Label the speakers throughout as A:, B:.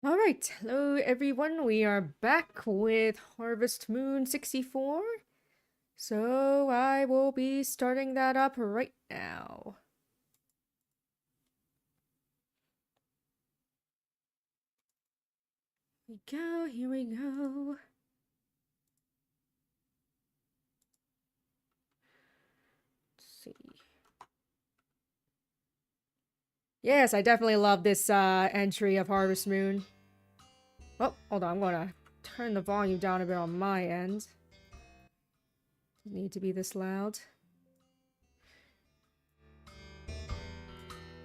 A: Alright, hello everyone, we are back with Harvest Moon 64. So I will be starting that up right now. Here we go. Let's see. Yes, I definitely love this entry of Harvest Moon. Oh, hold on, I'm gonna turn the volume down a bit on my end. Need to be this loud.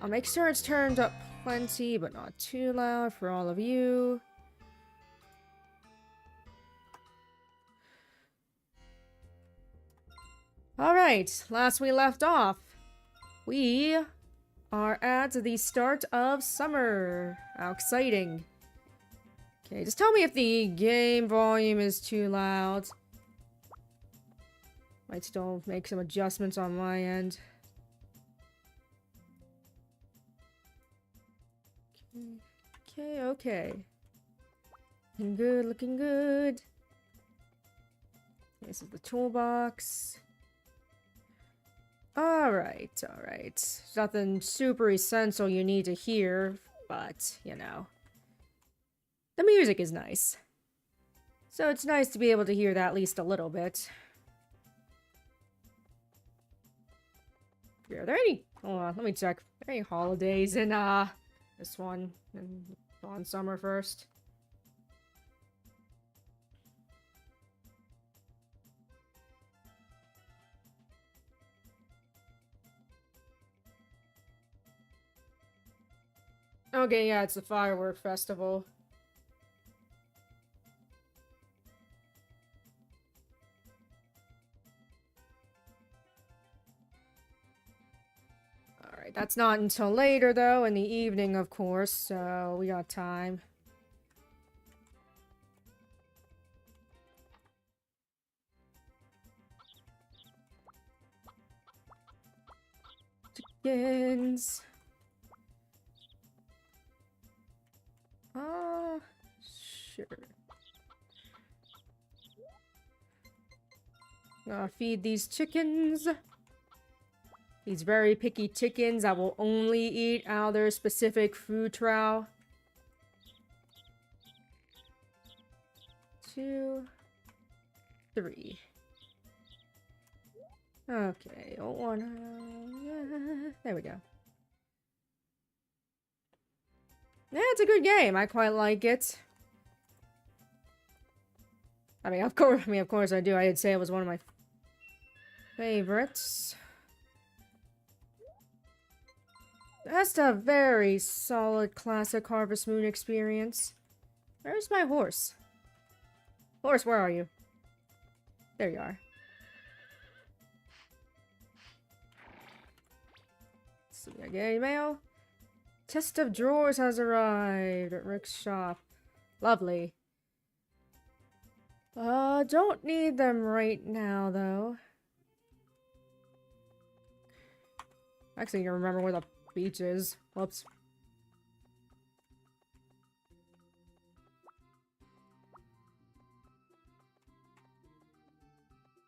A: I'll make sure it's turned up plenty, but not too loud for all of you. Alright, last we left off, we are at the start of summer. How exciting. Okay, just tell me if the game volume is too loud. Might still make some adjustments on my end. Okay. Looking good, looking good. This is the toolbox. Alright. There's nothing super essential you need to hear, but, you know. The music is nice. So it's nice to be able to hear that at least a little bit. Are there any... Hold on, let me check. Are there any holidays in, this one? On summer first? Okay, yeah, it's the firework festival. Alright, that's not until later, though, in the evening, of course, so we got time. Chickens. Sure. Gonna feed these chickens. These very picky chickens that will only eat out of their specific food trough. 2, 3. Okay, there we go. Yeah, it's a good game. I quite like it. I mean, of course I do. I'd say it was one of my favorites. That's a very solid classic Harvest Moon experience. Where's my horse? Horse, where are you? There you are. Let's see, I get email. Chest of drawers has arrived at Rick's shop. Lovely. Don't need them right now, though. Actually, I remember where the beach is. Whoops.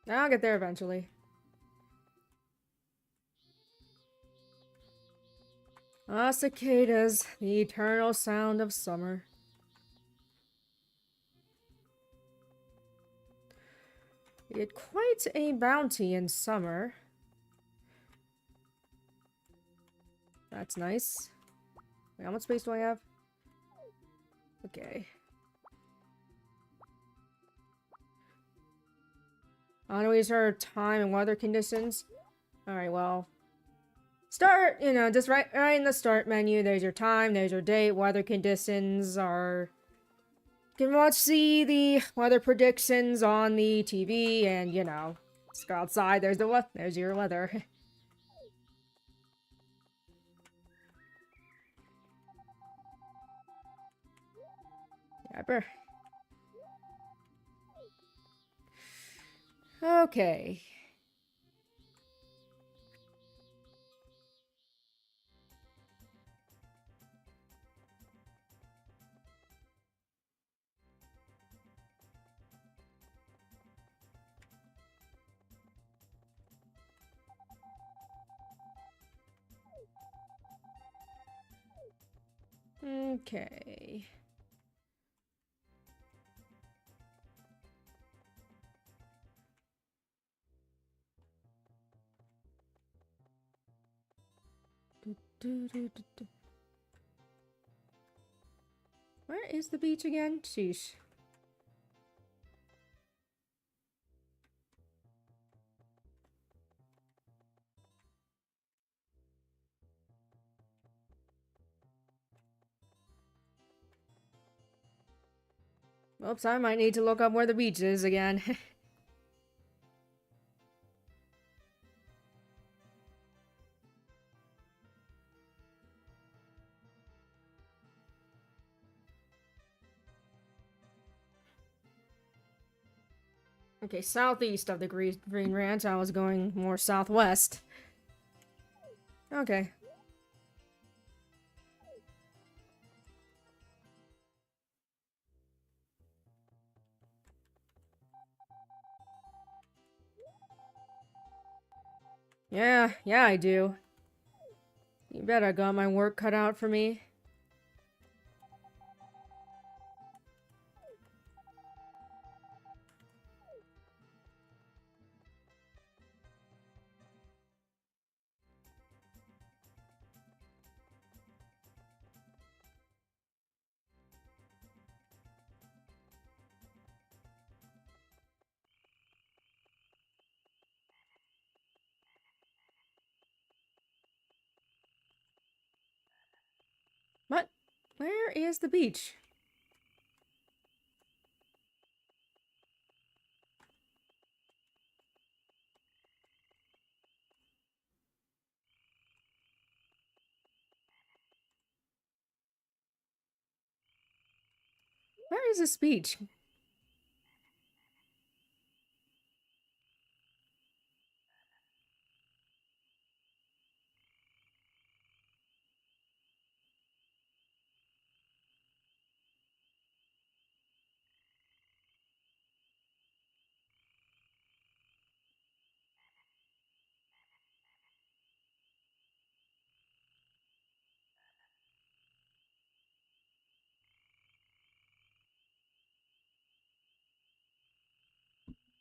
A: I'll get there eventually. Cicadas, the eternal sound of summer. We get quite a bounty in summer. That's nice. Wait, how much space do I have? Okay. Always heard time and weather conditions. Alright, well. Start, just right in the start menu. There's your time, there's your date, weather conditions are... You can see the weather predictions on the TV, and, just go outside, there's your weather. Yapper. Okay. Okay. Where is the beach again? Sheesh. Oops, I might need to look up where the beach is again. Okay, southeast of the Green Ranch. I was going more southwest. Okay. Yeah, I do. You bet I got my work cut out for me. What? Where is the beach? Where is this beach?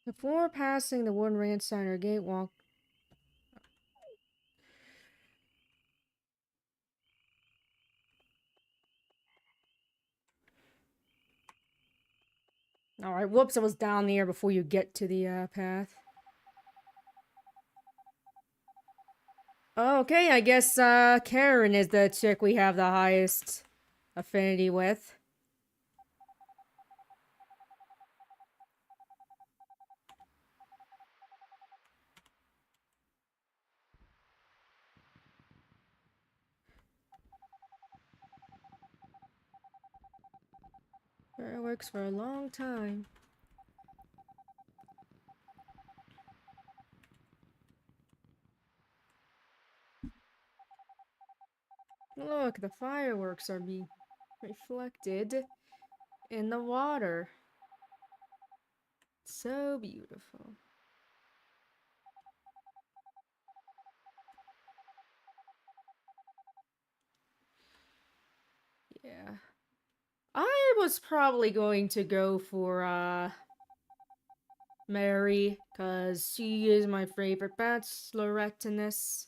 A: Before passing the Wooden Ranch Center gate, walk. Alright, whoops, I was down there before you get to the path. Okay, I guess Karen is the chick we have the highest affinity with. Fireworks for a long time. Look, the fireworks are being reflected in the water. So beautiful. Yeah. I was probably going to go for Mary, because she is my favorite bachelorette in this.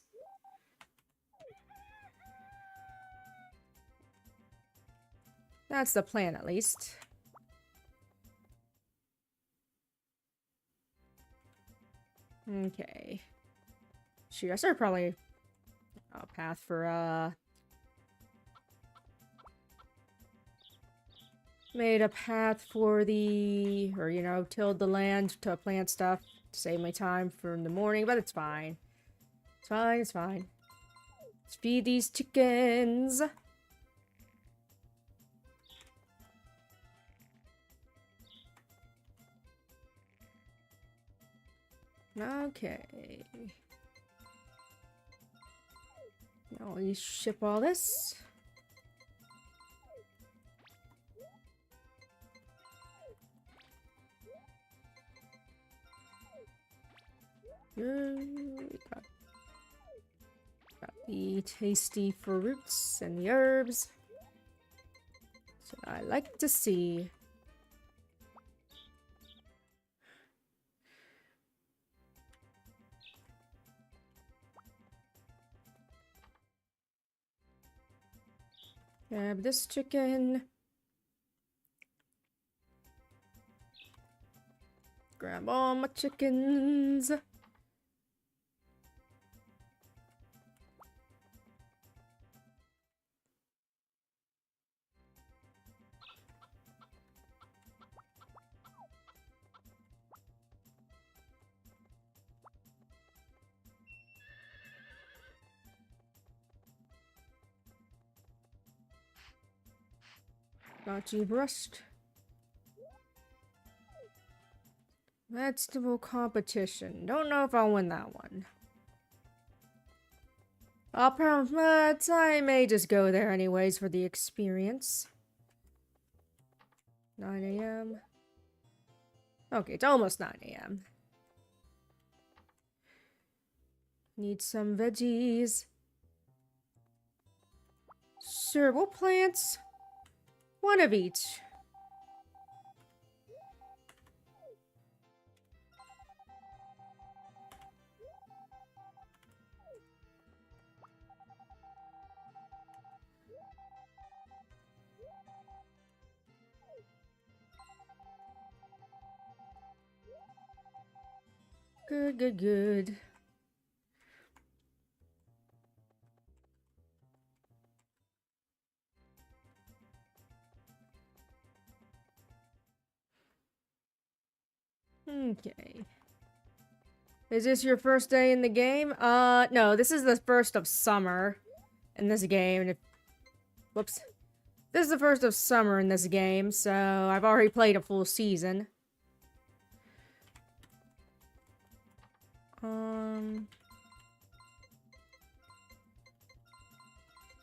A: That's the plan, at least. Okay. Shoot, I started probably a path for, made a path for the, or, you know, tilled the land to plant stuff to save my time for the morning, but it's fine. It's fine, it's fine. Let's feed these chickens. Okay. Now we ship all this. Got the tasty fruits and the herbs. So I like to see. Grab this chicken. Grab all my chickens. Got you brushed. Vegetable competition. Don't know if I'll win that one. But I may just go there anyways for the experience. 9 a.m. Okay, it's almost 9 a.m. Need some veggies. Sure, we'll plant one of each. Good, good, good. Okay. Is this your first day in the game? No, this is the first of summer in this game. And whoops. This is the first of summer in this game, so I've already played a full season. I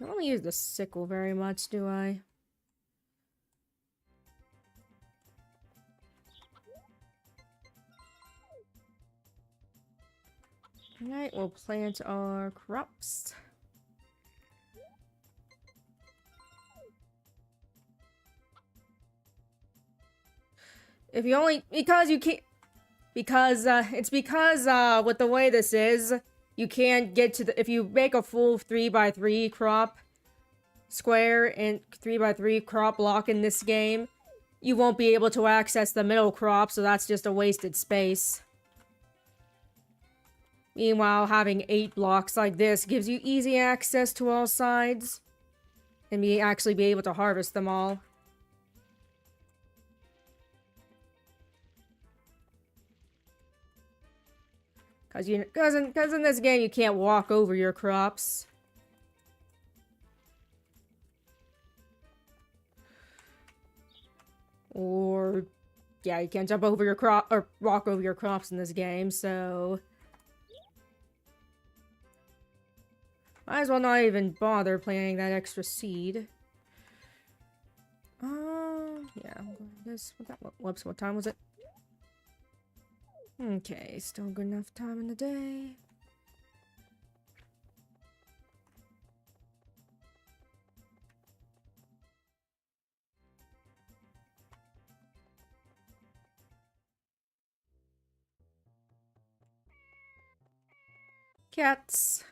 A: don't really use the sickle very much, do I? Alright, we'll plant our crops. If you only... Because you can't... Because, it's because, with the way this is, you can't get to the... If you make a full 3x3 crop square and 3x3 crop block in this game, you won't be able to access the middle crop, so that's just a wasted space. Meanwhile, having 8 blocks like this gives you easy access to all sides, and actually be able to harvest them all. Cause in this game you can't walk over your crops. Or, yeah, you can't jump over your crop or walk over your crops in this game, so might as well not even bother planting that extra seed. Yeah, whoops, what time was it? Okay, still good enough time in the day. Cats.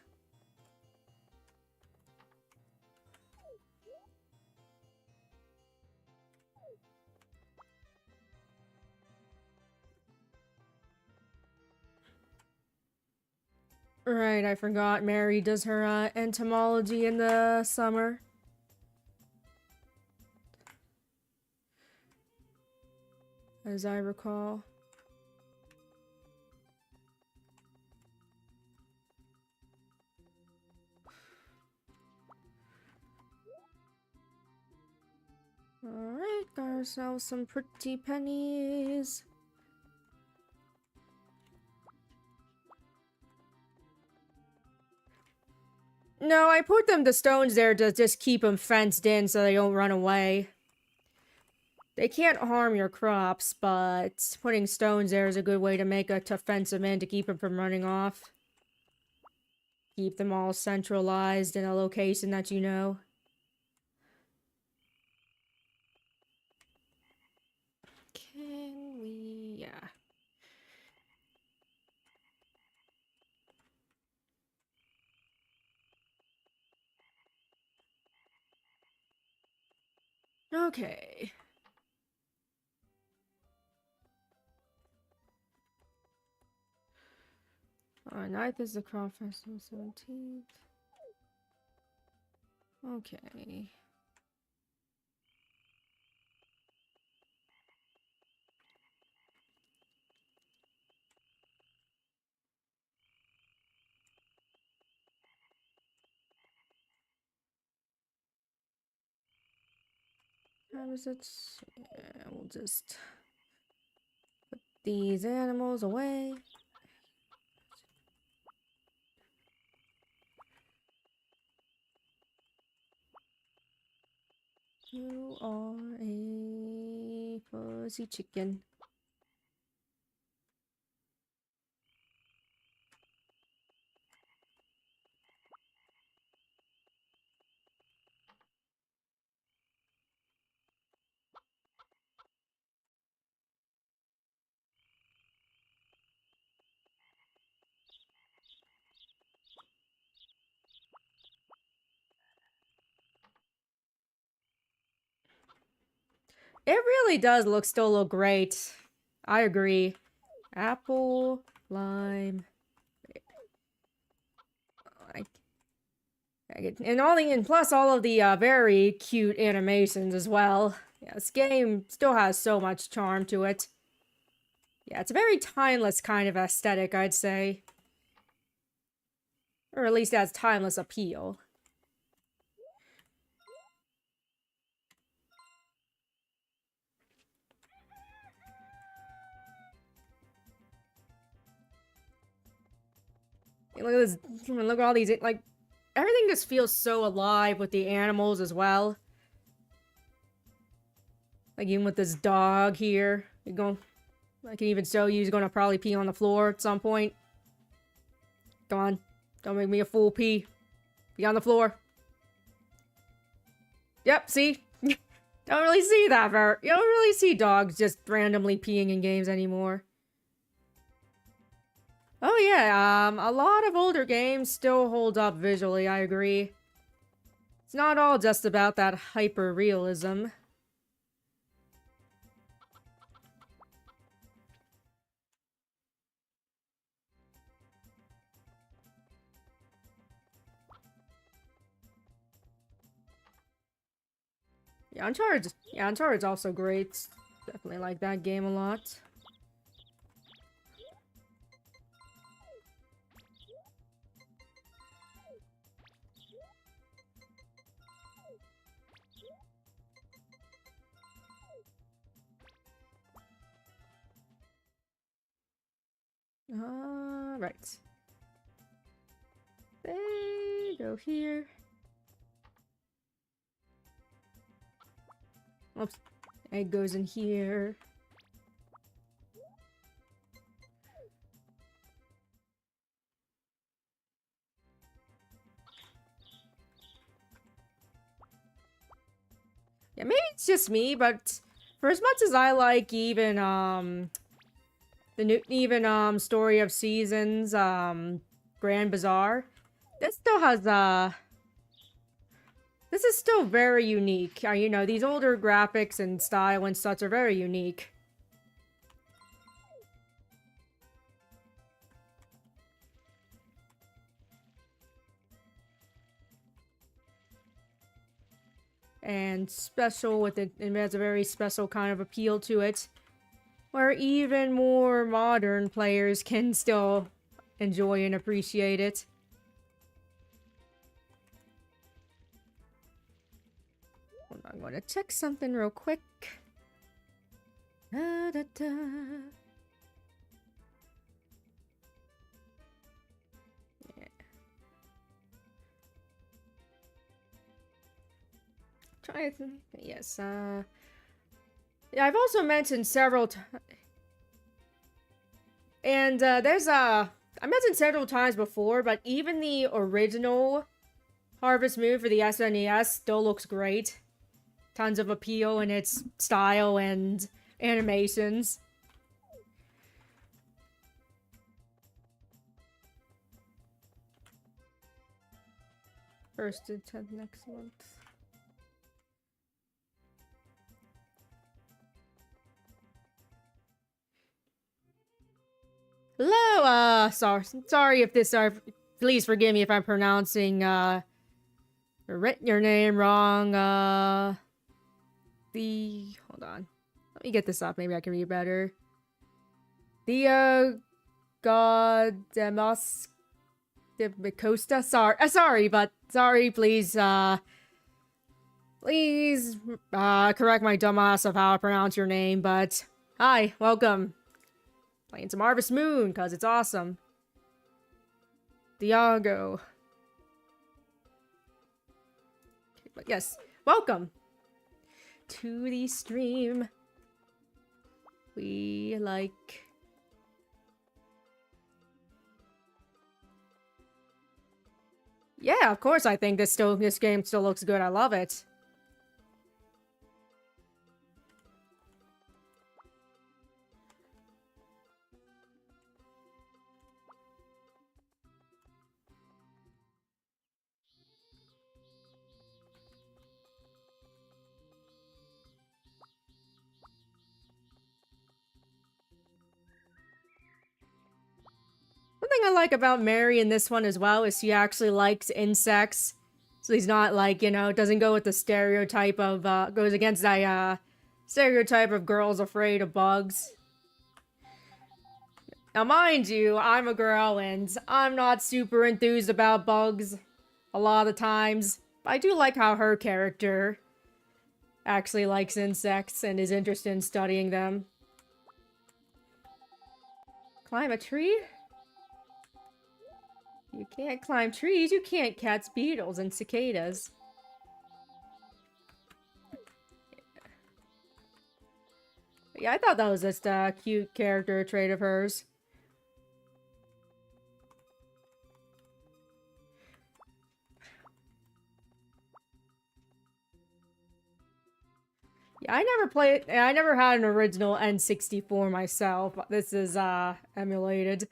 A: Right, I forgot Mary does her entomology in the summer. As I recall. Alright, got ourselves some pretty pennies. No, I put them to stones there to just keep them fenced in so they don't run away. They can't harm your crops, but putting stones there is a good way to fence them in to keep them from running off. Keep them all centralized in a location that you know. Okay. Alright, 9th is the Craft Festival, 17th. Okay. How is it? Yeah, we'll just put these animals away. You are a fuzzy chicken. It really does still look great. I agree. Apple, lime. And plus all of the very cute animations as well. Yeah, this game still has so much charm to it. Yeah, it's a very timeless kind of aesthetic, I'd say. Or at least it has timeless appeal. Look at this. Look at all these. Like, everything just feels so alive with the animals as well. Like, even with this dog here. I can even show you he's gonna probably pee on the floor at some point. Come on. Don't make me a fool pee. Pee on the floor. Yep, see? Don't really see that you don't really see dogs just randomly peeing in games anymore. Oh yeah, a lot of older games still hold up visually, I agree. It's not all just about that hyper-realism. Yeah, Uncharted's also great. Definitely like that game a lot. Right. They go here. Oops. Egg goes in here. Yeah, maybe it's just me, but for as much as I like even, Story of Seasons, Grand Bazaar, this still has, this is still very unique. You know, these older graphics and style and such are very unique. And special with it, it has a very special kind of appeal to it, where even more modern players can still enjoy and appreciate it. I'm going to check something real quick. Da, da, da. Yeah. Try it. Yes. Yeah, I've also mentioned several times, and there's I mentioned several times before, but even the original Harvest Moon for the SNES still looks great. Tons of appeal in its style and animations. First to 10th next month. sorry if this please forgive me if I'm pronouncing your name wrong. Hold on. Let me get this up, maybe I can read better. The Godemos de Costa. Sorry, please please correct my dumbass of how I pronounce your name, but hi, welcome. Playing some Harvest Moon, because it's awesome. Diago. Okay, but yes, welcome to the stream. We like... Yeah, of course I think this game still looks good. I love it. One thing I like about Mary in this one as well is she actually likes insects. So he's not like, you know, doesn't go with the stereotype of, goes against that, stereotype of girls afraid of bugs. Now, mind you, I'm a girl and I'm not super enthused about bugs a lot of times. But I do like how her character actually likes insects and is interested in studying them. Climb a tree? You can't climb trees, you can't catch beetles and cicadas. Yeah, I thought that was just a cute character trait of hers. Yeah, I never had an original N64 myself. This is, emulated.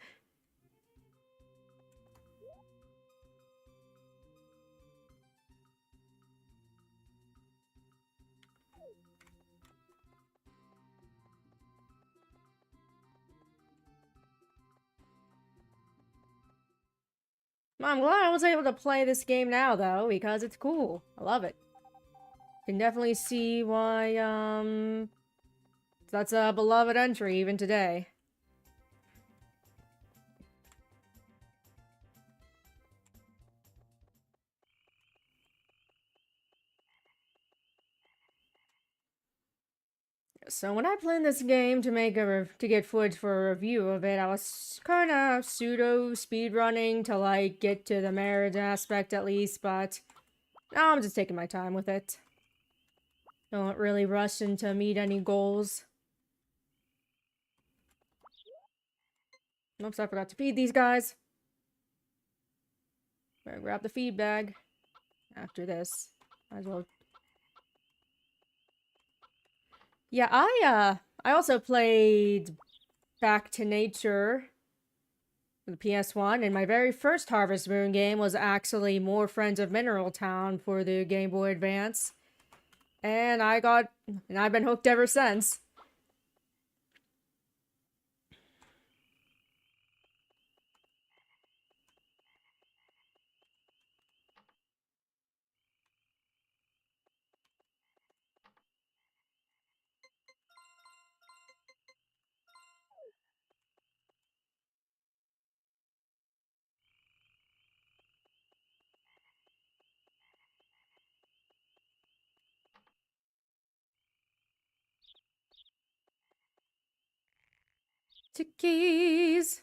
A: I'm glad I was able to play this game now, though, because it's cool. I love it. Can definitely see why, that's a beloved entry even today. So when I planned this game to get footage for a review of it, I was kind of pseudo speedrunning to like get to the marriage aspect at least, but now I'm just taking my time with it. Don't really rush into meet any goals. Oops, I forgot to feed these guys. Better grab the feed bag after this. Might as well. Yeah, I also played Back to Nature for the PS1, and my very first Harvest Moon game was actually More Friends of Mineral Town for the Game Boy Advance. And I've been hooked ever since. Chickies!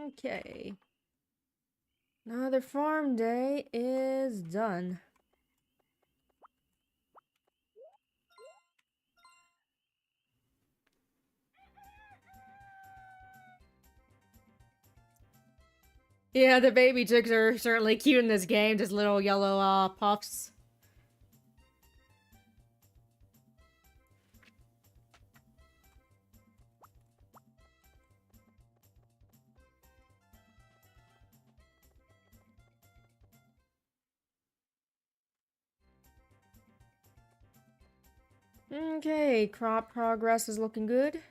A: Okay. Another farm day is done. Yeah, the baby chicks are certainly cute in this game, just little yellow, puffs. Okay, crop progress is looking good.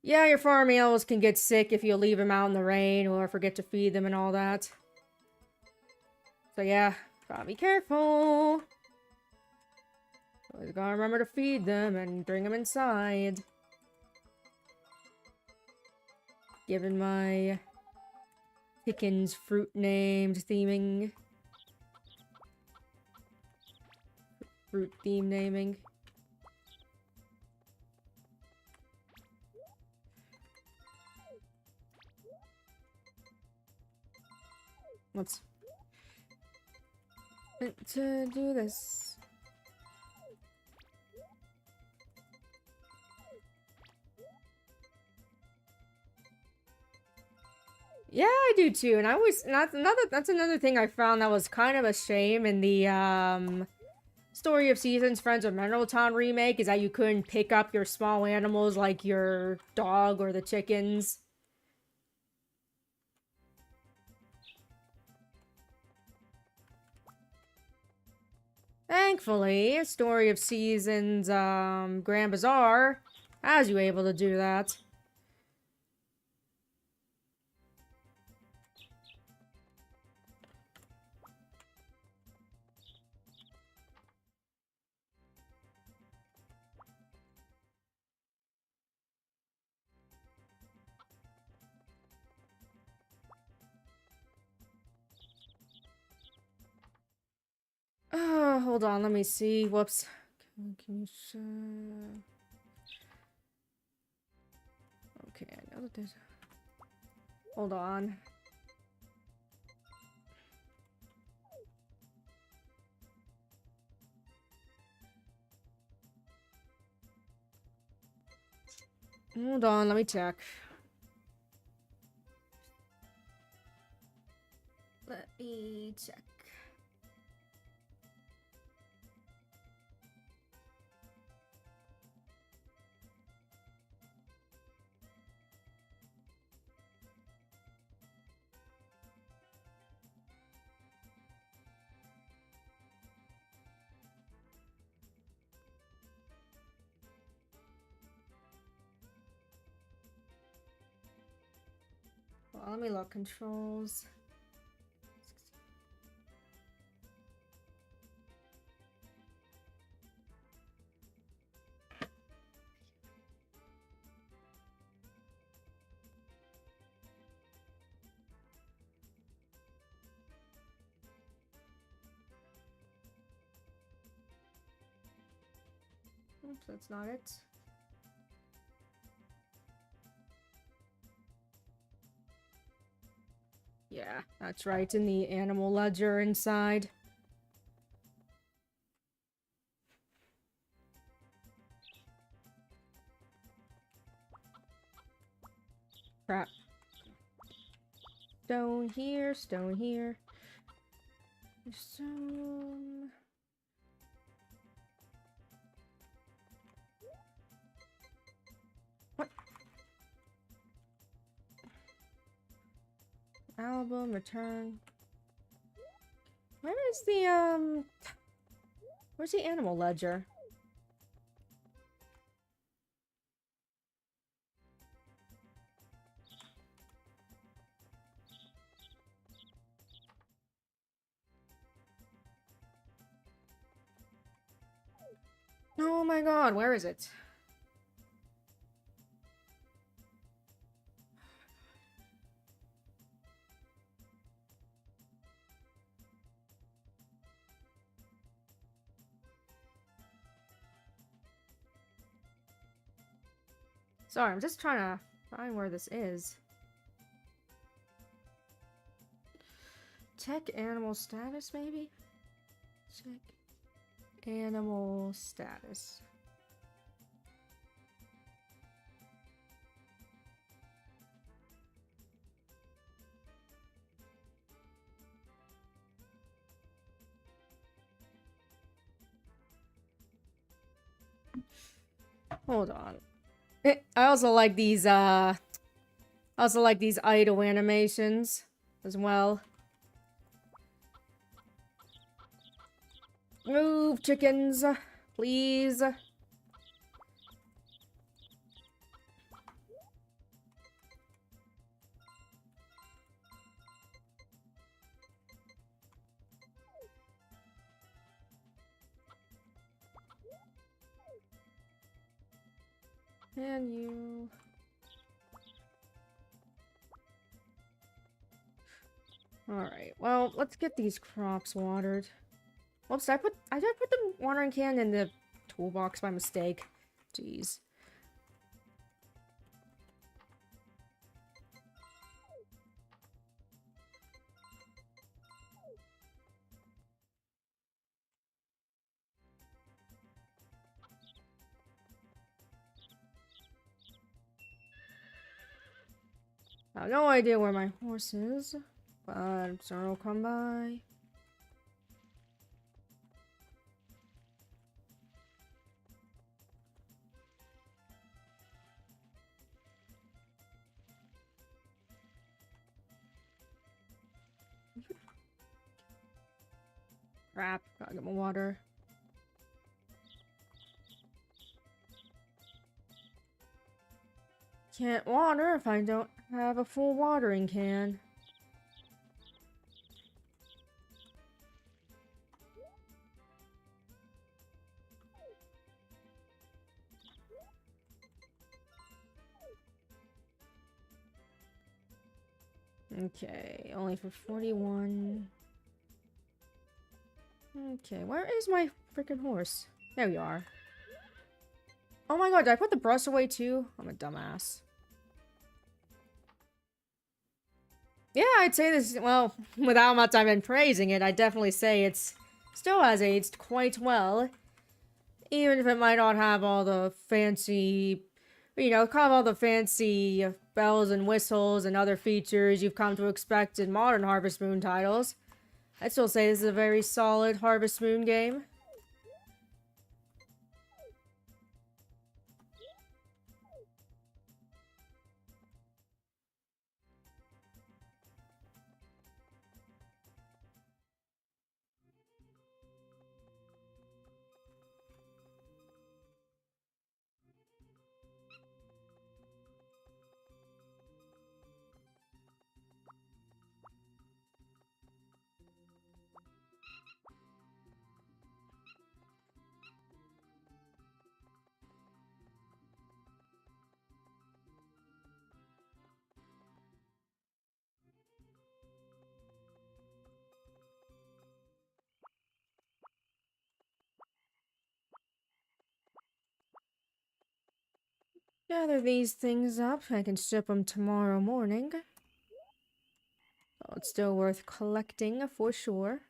A: Yeah, your farm animals can get sick if you leave them out in the rain or forget to feed them and all that. So yeah, gotta be careful. Always gotta remember to feed them and bring them inside. Given my chickens fruit named theming. Fruit theme naming. Let's to do this. Yeah, I do too, and I always that's another thing I found that was kind of a shame in the Story of Seasons Friends of Mineral Town remake is that you couldn't pick up your small animals like your dog or the chickens. Thankfully, Story of Seasons Grand Bazaar has you able to do that. Hold on, let me see. Whoops. Can you okay, I know that there's... Hold on. Hold on, let me check. Let me check. Well, let me look. Controls. Oops, that's not it. Yeah, that's right, in the animal ledger inside. Crap. Stone here, stone here. Stone... What? Album, return. Where is the, where's the animal ledger? Oh my god, where is it? Sorry, I'm just trying to find where this is. Check animal status, maybe? Check animal status. Hold on. I also like these idle animations as well. Move, chickens. please. And you... Alright, well, let's get these crops watered. Whoops, I put the watering can in the toolbox by mistake. Jeez. I have no idea where my horse is, but I'm sure it'll come by. Crap, gotta get my water. Can't water if I don't have a full watering can. Okay, only for 41. Okay, where is my freaking horse? There we are. Oh my god, did I put the brush away too? I'm a dumbass. Yeah, I'd say this, well, without how much I've been praising it, I'd definitely say it's still has aged quite well. Even if it might not have all the fancy, you know, kind of all the fancy bells and whistles and other features you've come to expect in modern Harvest Moon titles. I'd still say this is a very solid Harvest Moon game. Gather these things up. I can ship them tomorrow morning. Oh, it's still worth collecting for sure.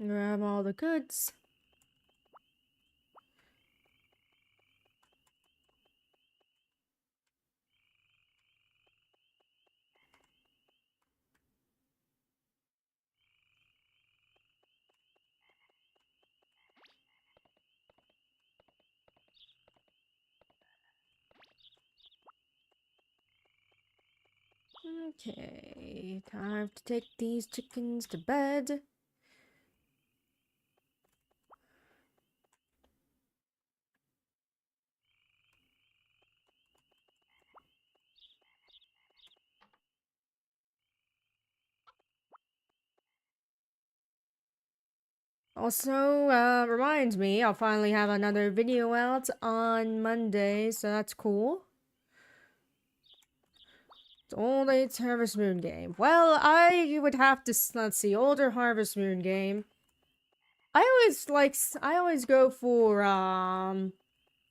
A: Grab all the goods. Okay, time to take these chickens to bed. Also, reminds me, I'll finally have another video out on Monday, so that's cool. It's Old Age Harvest Moon game. Well, I would have to, let's see, older Harvest Moon game. I always go for,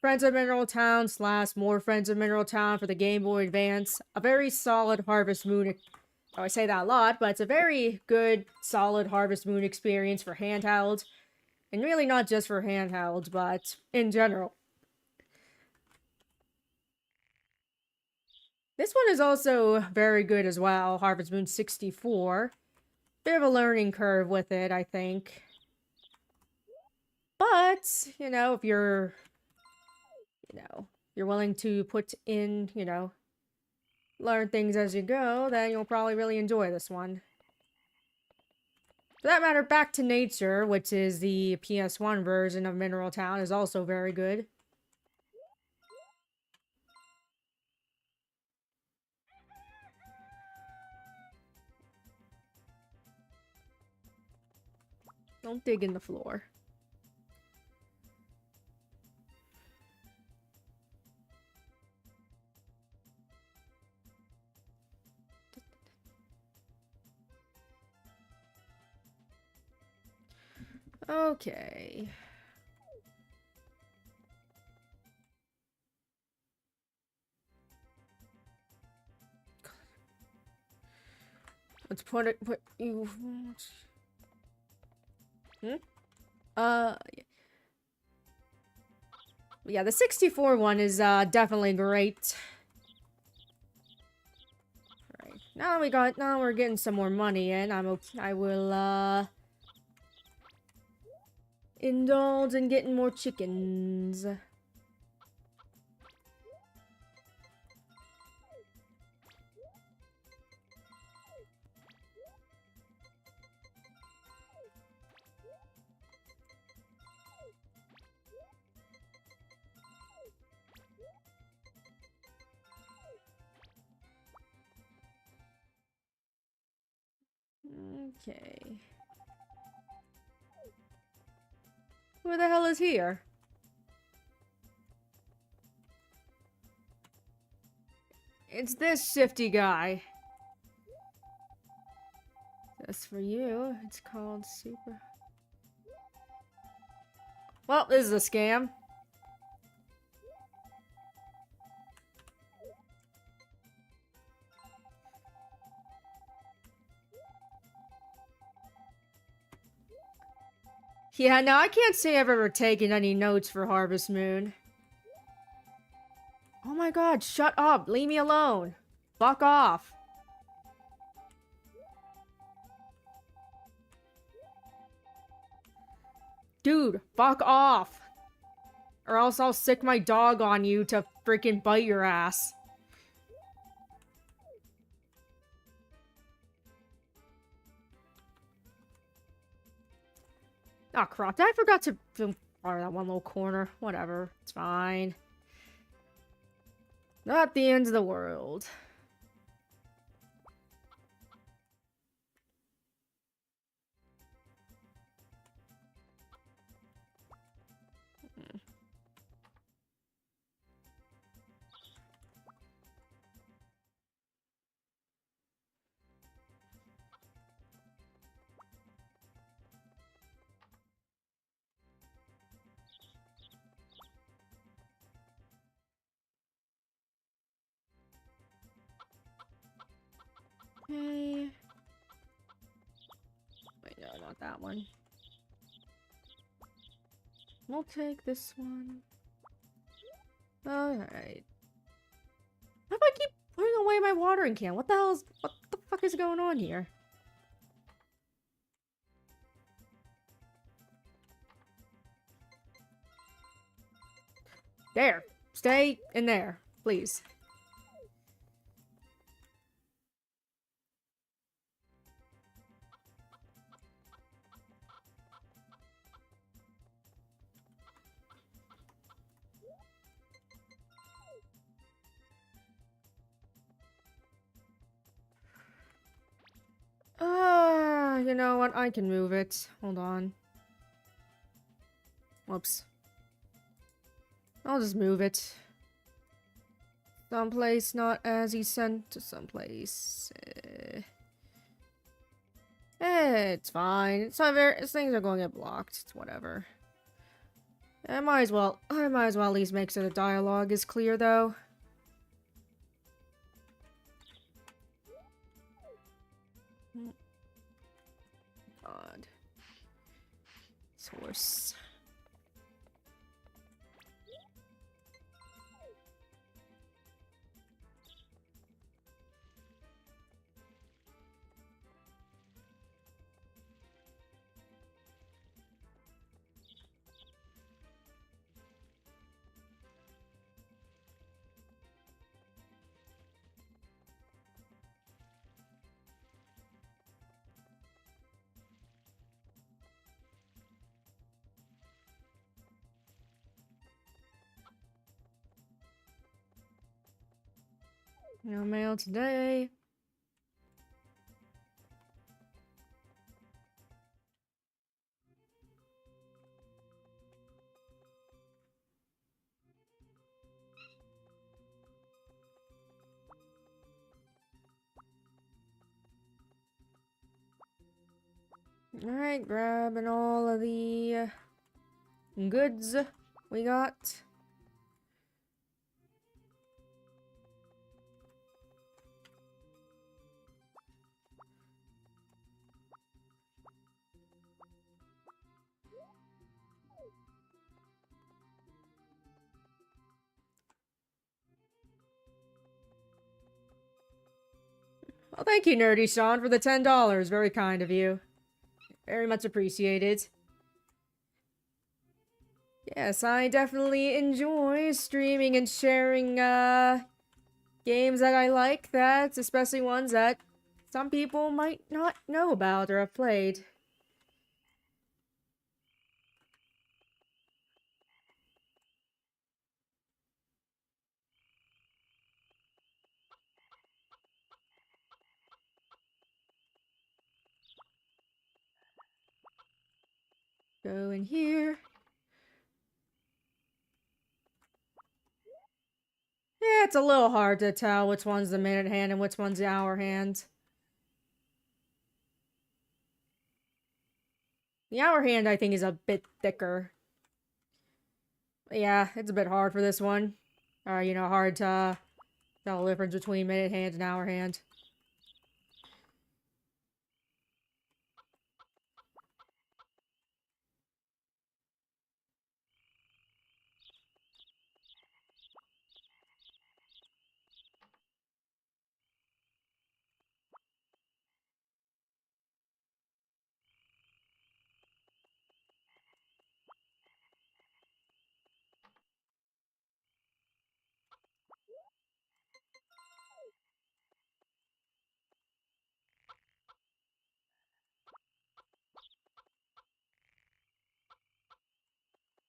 A: Friends of Mineral Town / more Friends of Mineral Town for the Game Boy Advance. A very solid Harvest Moon. Oh, I say that a lot, but it's a very good, solid Harvest Moon experience for handheld. And really not just for handheld, but in general. This one is also very good as well, Harvest Moon 64. Bit of a learning curve with it, I think. But, you know, if you're, you're willing to put in, learn things as you go, then you'll probably really enjoy this one. For that matter, Back to Nature, which is the PS1 version of Mineral Town, is also very good. Don't dig in the floor. Okay. Let's put you. Yeah, the 64 one is definitely great. Right. Now we're getting some more money in. I will indulge in getting more chickens. Okay. Who the hell is here? It's this shifty guy. That's for you. It's called Super. Well, this is a scam. Yeah, no, I can't say I've ever taken any notes for Harvest Moon. Oh my god, shut up. Leave me alone. Fuck off. Dude, fuck off. Or else I'll sick my dog on you to freaking bite your ass. Oh crap, I forgot to film that one little corner. Whatever, it's fine. Not the end of the world. Okay. Wait, no, not that one. We'll take this one. Alright. How do I keep putting away my watering can? What the fuck is going on here? There. Stay in there, please. You know what? I can move it. Hold on. Whoops. I'll just move it. Someplace not as he sent to someplace. It's fine. It's not very. Things are going to get blocked. It's whatever. I might as well at least make sure the dialogue is clear, though. God. Source. No mail today. Alright, grabbing all of the goods we got. Well, thank you, Nerdy Sean, for the $10. Very kind of you. Very much appreciated. Yes, I definitely enjoy streaming and sharing, games that I like, especially ones that some people might not know about or have played. Go in here. Yeah, it's a little hard to tell which one's the minute hand and which one's the hour hand. The hour hand, I think, is a bit thicker. But yeah, it's a bit hard for this one. Hard to tell the difference between minute hand and hour hand.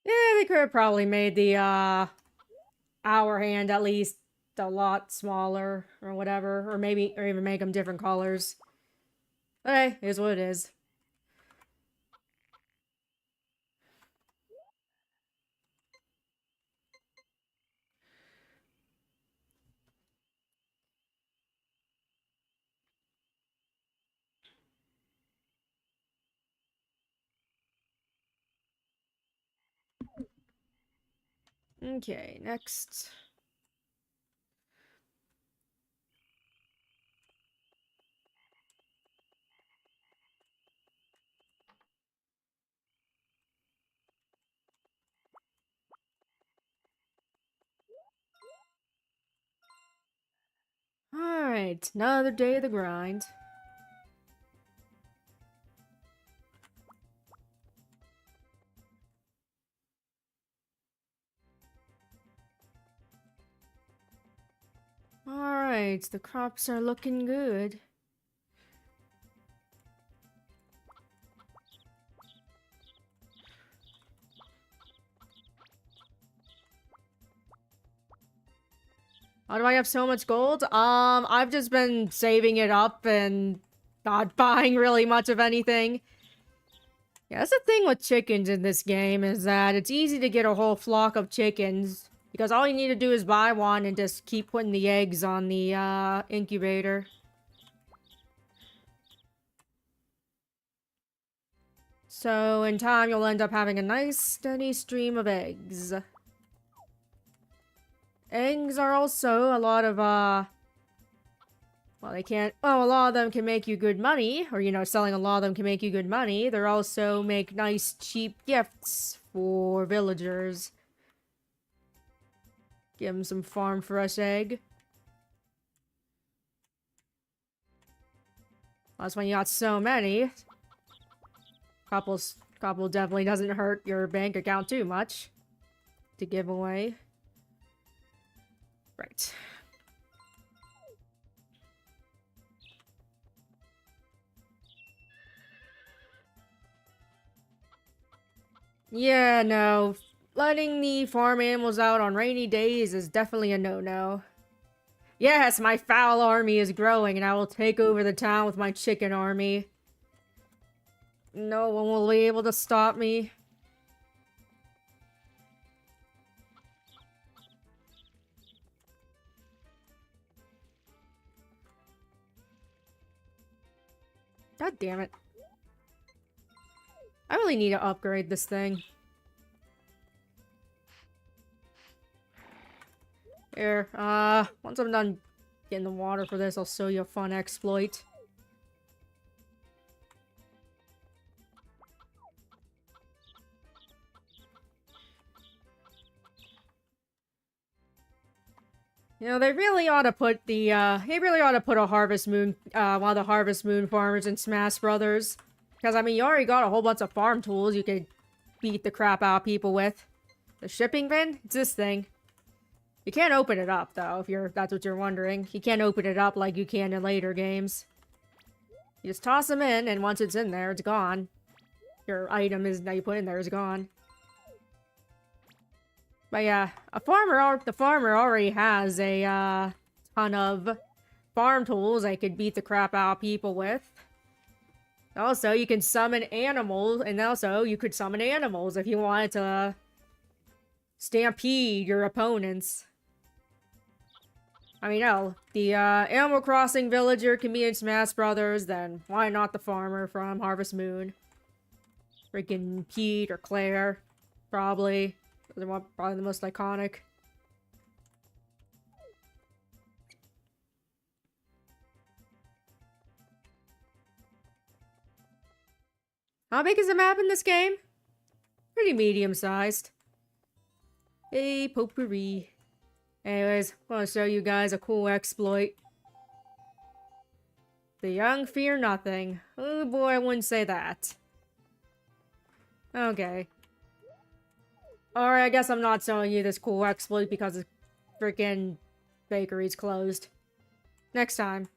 A: Yeah, they could have probably made the, hour hand at least a lot smaller or whatever. Or even make them different colors. But hey, here's what it is. Okay, next. Alright, another day of the grind. Alright, the crops are looking good. How do I have so much gold? I've just been saving it up and not buying really much of anything. Yeah, that's the thing with chickens in this game, is that it's easy to get a whole flock of chickens. Because all you need to do is buy one and just keep putting the eggs on the, incubator. So, in time, you'll end up having a nice, steady stream of eggs. Eggs are also a lot of, well, a lot of them can make you good money, or, selling a lot of them can make you good money. They also make nice, cheap gifts for villagers. Give them some farm fresh egg. That's when you got so many. Couple definitely doesn't hurt your bank account too much to give away. Right. Yeah, no. Letting the farm animals out on rainy days is definitely a no-no. Yes, my foul army is growing, and I will take over the town with my chicken army. No one will be able to stop me. God damn it. I really need to upgrade this thing. Here, once I'm done getting the water for this, I'll show you a fun exploit. You know, they really ought to put the, they really ought to put a Harvest Moon, one of the Harvest Moon farmers in Smash Brothers. Because, I mean, you already got a whole bunch of farm tools you could beat the crap out of people with. The shipping bin? It's this thing. You can't open it up, though, if that's what you're wondering. You can't open it up like you can in later games. You just toss them in, and once it's in there, it's gone. Your item that you put in there is gone. But yeah, the farmer already has a, ton of farm tools they could beat the crap out of people with. Also, you can summon animals, and also, you could summon animals if you wanted to stampede your opponents. I mean, no, the, Animal Crossing villager can be in Smash Brothers, then why not the farmer from Harvest Moon? Freaking Pete or Claire, probably. They're probably the most iconic. How big is the map in this game? Pretty medium-sized. Hey, potpourri. Anyways, I want to show you guys a cool exploit. The young fear nothing. Oh boy, I wouldn't say that. Okay. Alright, I guess I'm not showing you this cool exploit because the freaking bakery's closed. Next time.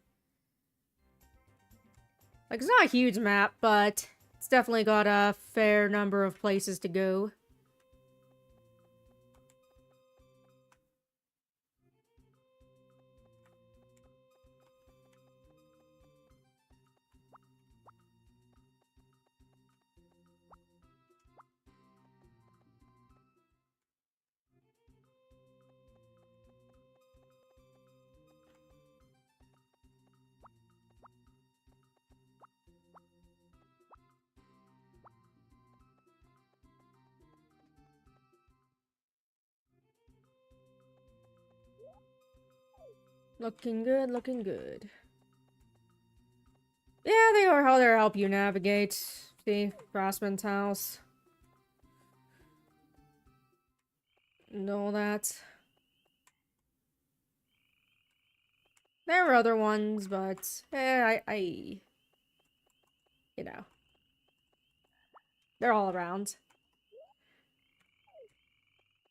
A: Like, it's not a huge map, but it's definitely got a fair number of places to go. Looking good, looking good. Yeah, they are how they'll help you navigate. See, Craftsman's house. And all that. There are other ones, but you know, they're all around.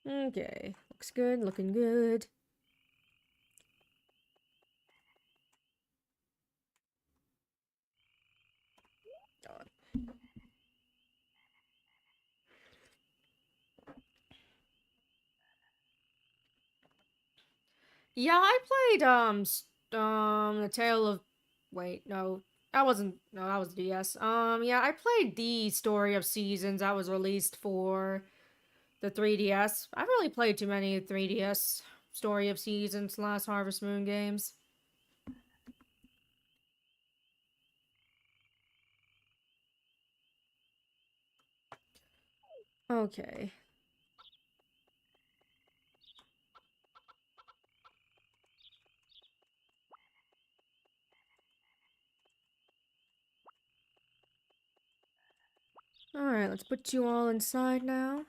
A: Okay, looks good, looking good. Yeah, I played, The Tale of... Wait, no. That wasn't... No, that was DS. Yeah, I played the Story of Seasons that was released for the 3DS. I haven't really played too many 3DS Story of Seasons last Harvest Moon games. Okay. Alright, let's put you all inside now.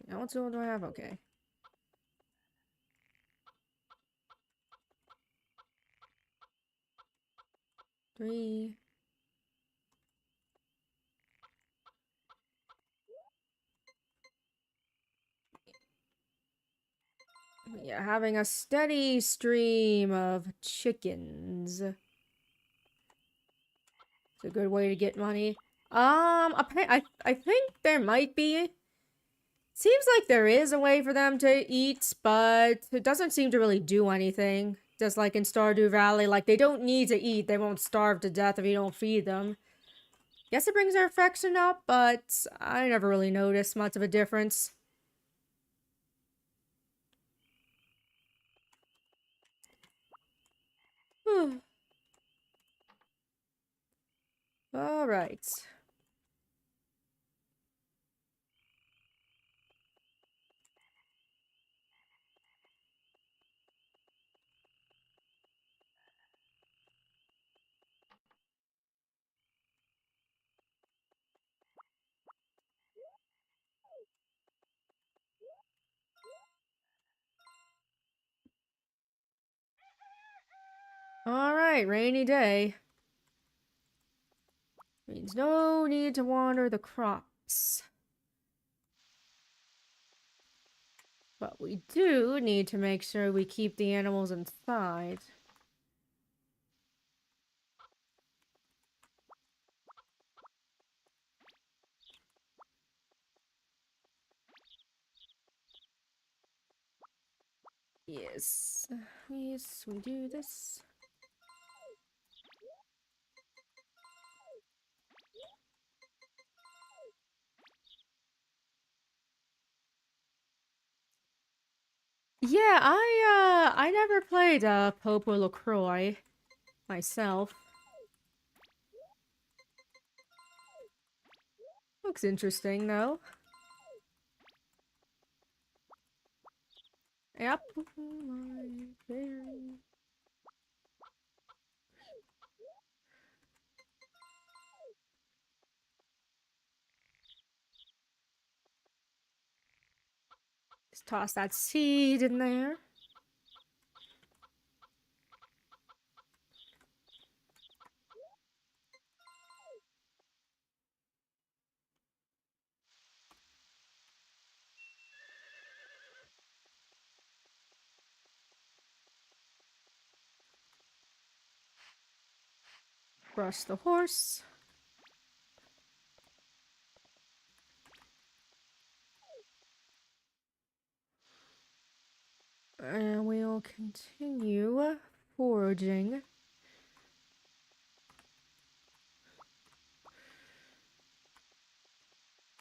A: Now what tool do I have? Okay. Three. Yeah, having a steady stream of chickens. It's a good way to get money. I think there might be Seems like there is a way for them to eat, but it doesn't seem to really do anything. Just like in Stardew Valley, like they don't need to eat. They won't starve to death if you don't feed them. Guess it brings their affection up, but I never really noticed much of a difference. All right. All right, rainy day. Means no need to water the crops. But we do need to make sure we keep the animals inside. Yes. Yes, we do this. Yeah, I never played Pope or LaCroix myself. Looks interesting though. Yep. Just toss that seed in there. Brush the horse. And we'll continue foraging.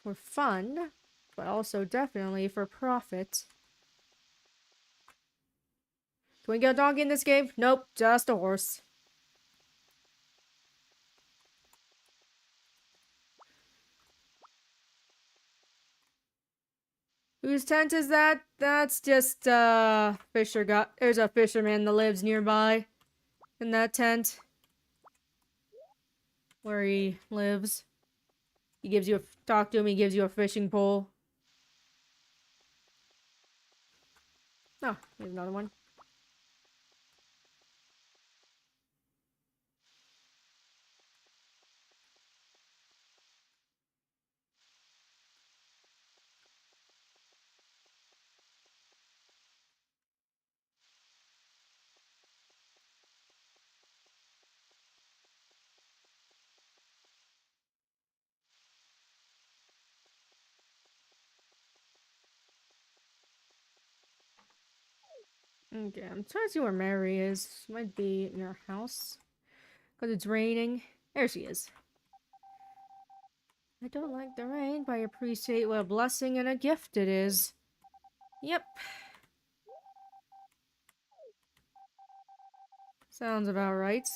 A: For fun, but also definitely for profit. Can we get a dog in this game? Nope, just a horse. Whose tent is that? That's just, there's a fisherman that lives nearby. In that tent. Where he lives. He gives you talk to him, he gives you a fishing pole. Oh, here's another one. Okay, I'm trying to see where Mary is. She might be in her house. Because it's raining. There she is. I don't like the rain, but I appreciate what a blessing and a gift it is. Yep. Sounds about right.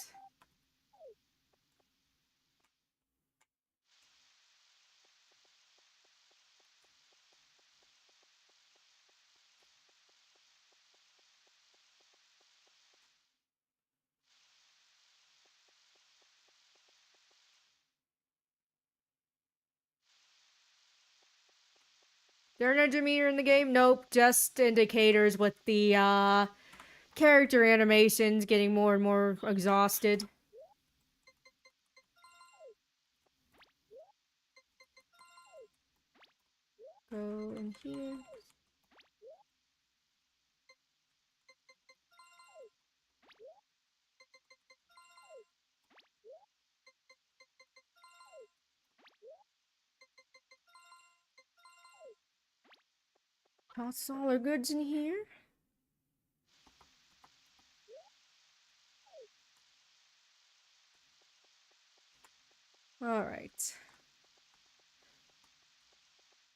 A: There an energy meter in the game? Nope, just indicators with the character animations getting more and more exhausted. Go in here. Toss all our goods in here. Alright.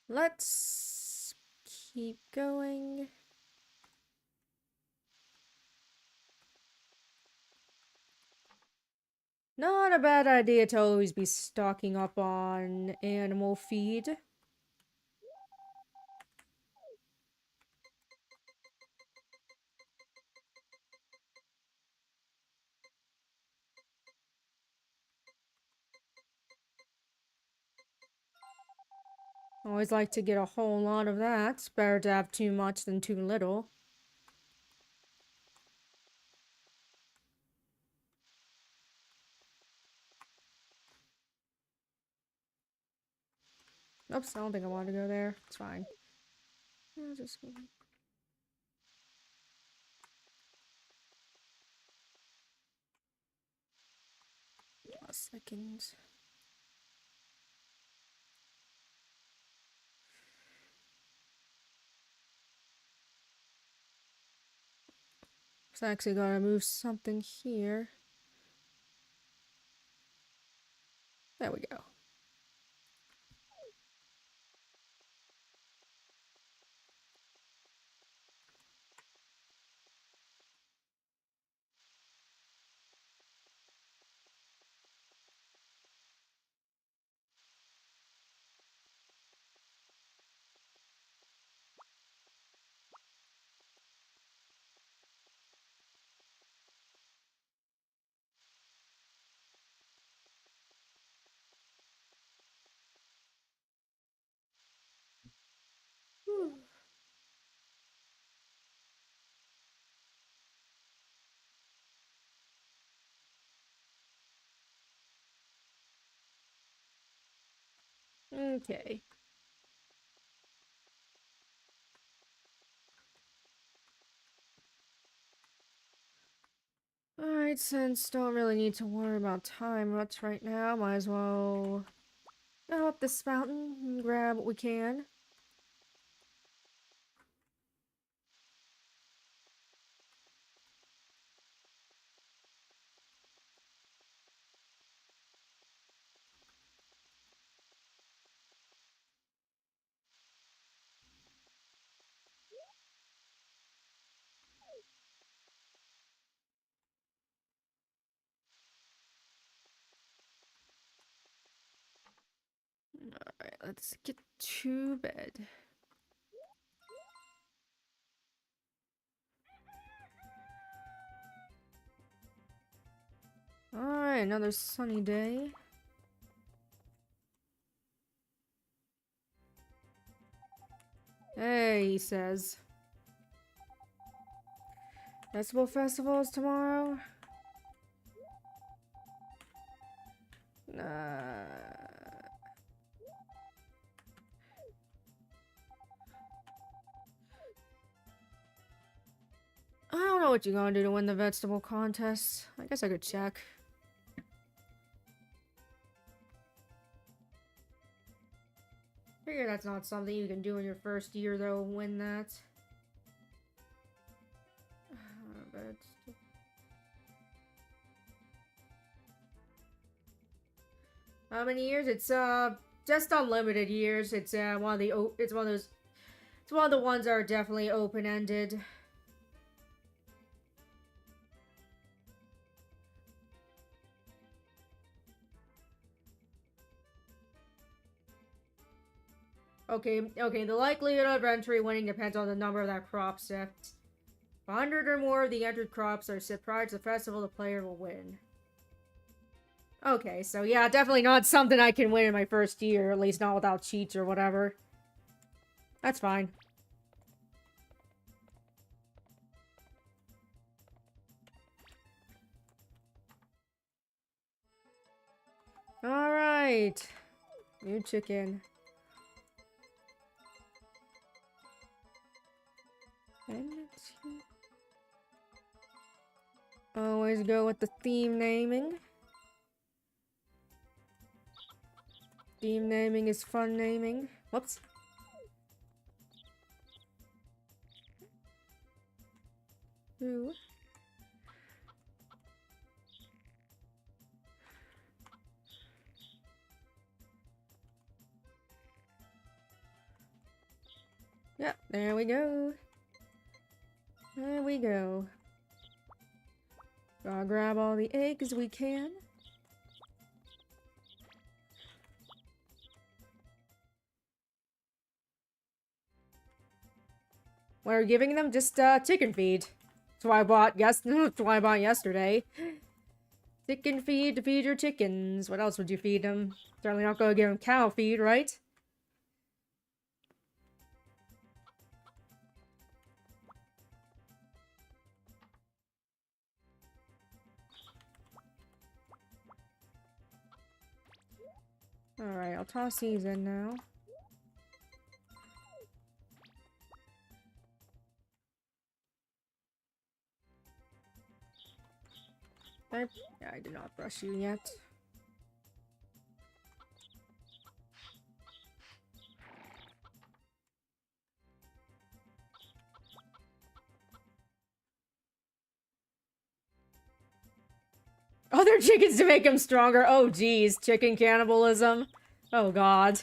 A: Let's keep going. Not a bad idea to always be stocking up on animal feed. Always like to get a whole lot of that. It's better to have too much than too little. Oops, I don't think I wanted to go there. It's fine. I'll just go. A second. It's actually gonna move something here. There we go. Whew. Okay. Alright, since don't really need to worry about time much right now, might as well go up this mountain and grab what we can. Alright, let's get to bed. Alright, another sunny day. Hey, he says. Festival is tomorrow? Nah. I don't know what you're gonna do to win the vegetable contest. I guess I could check. Figure that's not something you can do in your first year, though. Win that. But how many years? It's just unlimited years. It's one of the it's one of those. It's one of the ones that are definitely open ended. Okay, the likelihood of entry winning depends on the number of that crop set. If 100 or more of the entered crops are set prior to the festival, the player will win. Okay, so yeah, definitely not something I can win in my first year, at least not without cheats or whatever. That's fine. Alright. New chicken. Always go with the theme naming. Theme naming is fun naming. Whoops. Ooh. Yep, there we go. There we go. Gotta grab all the eggs we can. We're giving them just chicken feed. That's why I bought that's why I bought yesterday. Chicken feed to feed your chickens. What else would you feed them? Certainly not gonna give them cow feed, right? Alright, I'll toss these in now. I did not brush you yet. Other chickens to make them stronger. Oh, geez. Chicken cannibalism. Oh, God.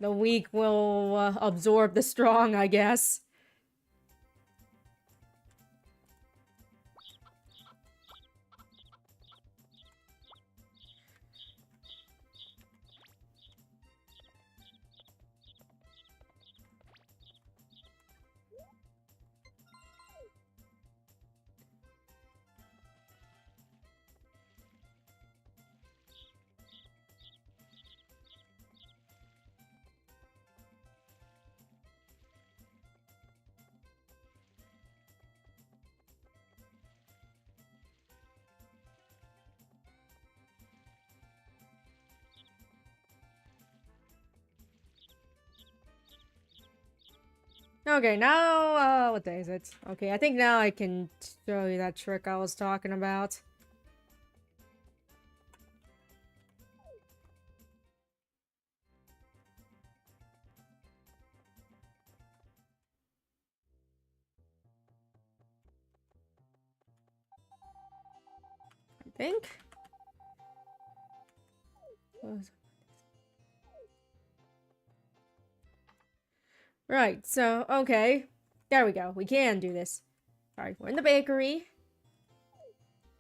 A: The weak will absorb the strong, I guess. Okay, now, what day is it? Okay, I think now I can show you that trick I was talking about. I think. Right, so, okay. There we go. We can do this. Alright, we're in the bakery.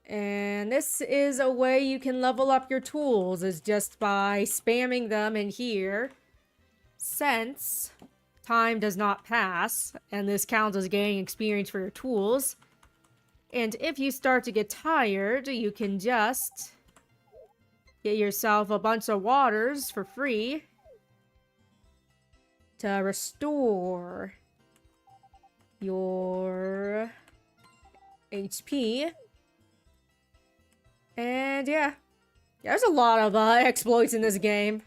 A: And this is a way you can level up your tools, is just by spamming them in here. Since time does not pass, and this counts as gaining experience for your tools. And if you start to get tired, you can just get yourself a bunch of waters for free to restore your HP. And yeah, there's a lot of exploits in this game.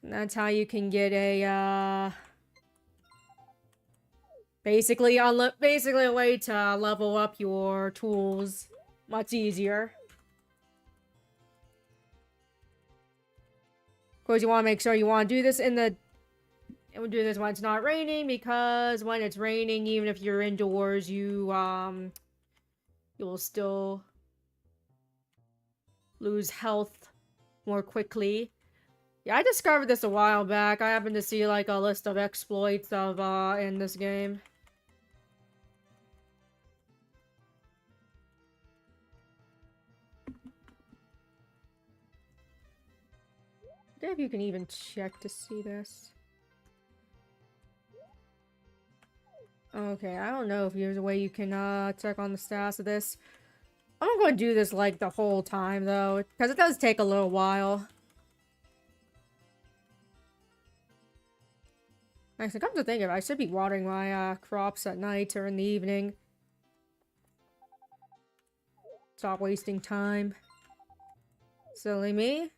A: And that's how you can get a basically a way to level up your tools much easier. Of course, you want to make sure you want to do this and we'll do this when it's not raining, because when it's raining, even if you're indoors, you'll still lose health more quickly. Yeah, I discovered this a while back. I happened to see like a list of exploits of in this game. I wonder if you can even check to see this. Okay, I don't know if there's a way you can check on the status of this. I'm not going to do this like the whole time though, because it does take a little while. Actually, come to think of it, I should be watering my crops at night or in the evening. Stop wasting time. Silly me.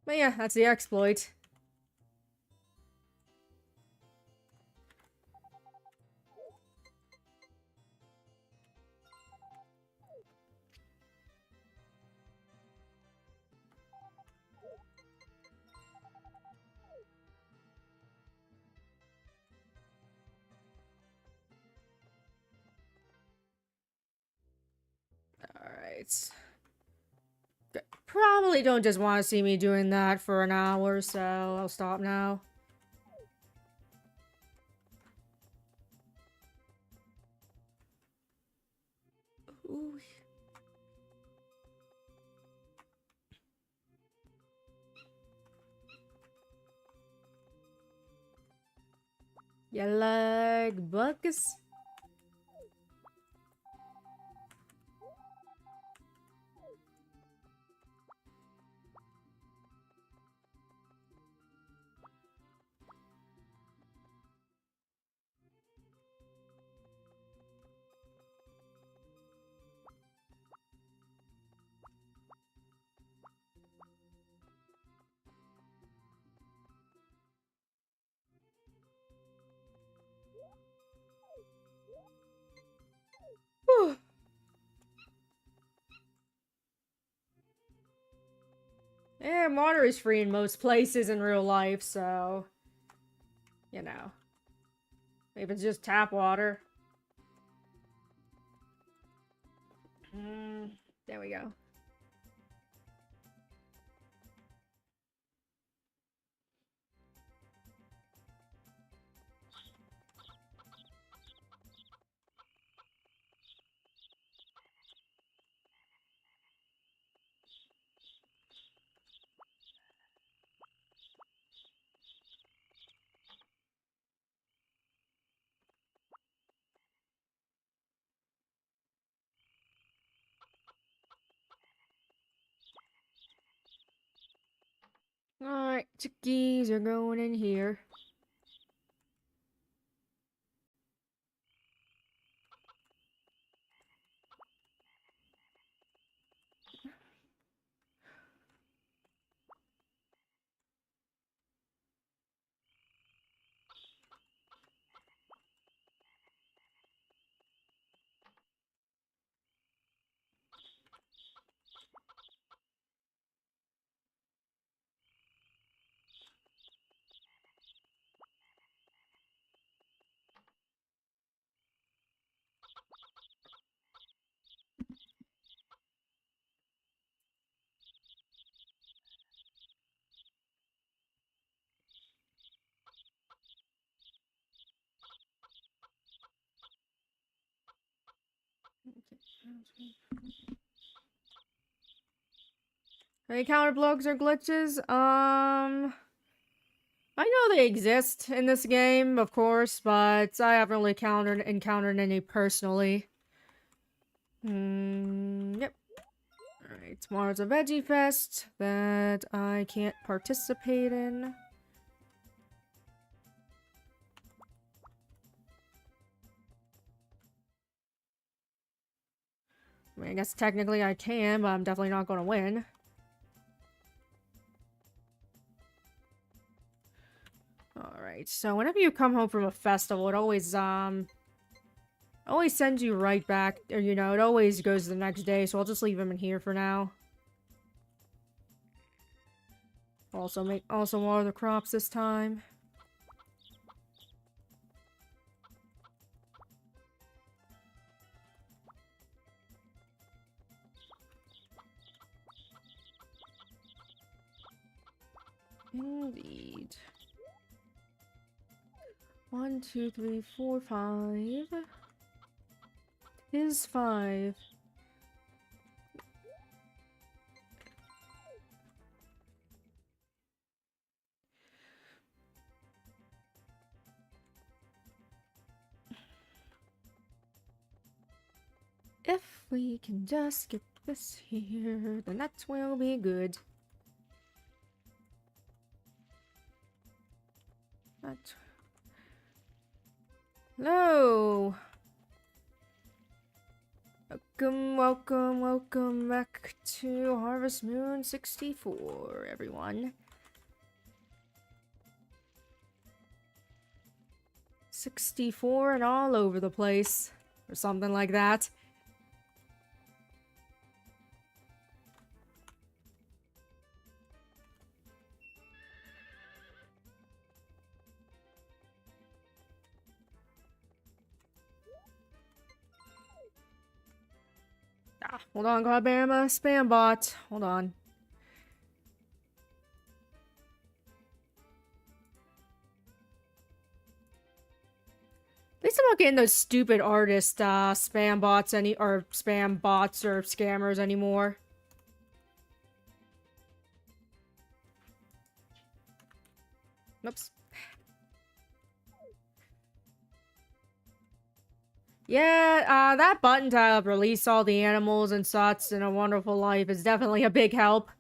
A: But yeah, that's the exploit. Alright. Probably don't just want to see me doing that for an hour, so I'll stop now. Ooh. You like bugs? Whew. Yeah, water is free in most places in real life, so... You know. Maybe it's just tap water. There we go. Alright, chickies are going in here. Any counter bugs or glitches? I know they exist in this game, of course, but I haven't really encountered any personally. Yep. Alright, tomorrow's a veggie fest that I can't participate in. I mean, I guess technically I can, but I'm definitely not going to win. Alright, so whenever you come home from a festival, it always sends you right back, or, you know, it always goes the next day, so I'll just leave him in here for now. Also water the crops this time. Indeed. 1, 2, 3, 4, 5. Is 5. If we can just get this here, then that will be good. That... Hello! welcome back to Harvest Moon 64, everyone. 64 and all over the place, or something like that. Hold on, Godbama, spam bot. Hold on. At least I'm not getting those stupid artist spam bots or spam bots or scammers anymore. Oops. Yeah, that button to release all the animals and such in A Wonderful Life is definitely a big help.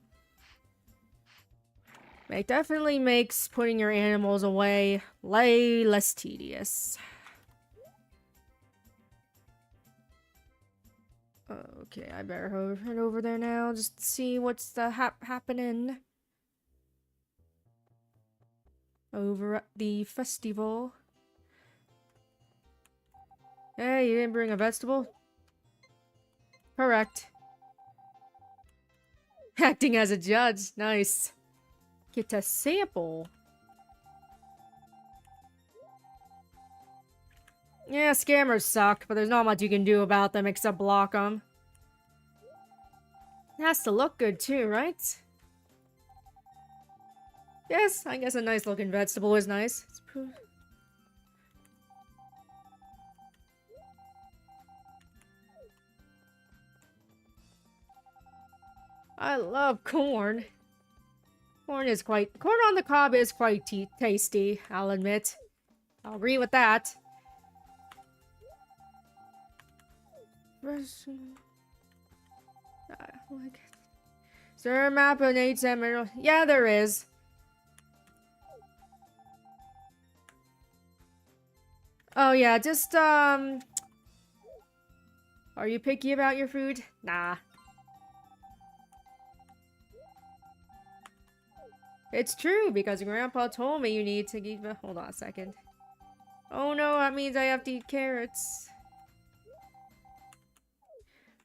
A: It definitely makes putting your animals away less tedious. Okay, I better head over there now just to see what's happening over at the festival. Hey, you didn't bring a vegetable? Correct. Acting as a judge. Nice. Get a sample. Yeah, scammers suck, but there's not much you can do about them except block them. It has to look good too, right? Yes, I guess a nice looking vegetable is nice. I love corn. Corn on the cob is quite tasty, I'll admit. I'll agree with that. Is there a map of Nate's Emerald? Yeah, there is. Oh yeah, just are you picky about your food? Nah. It's true, because Grandpa told me you need to give a... Hold on a second. Oh no, that means I have to eat carrots.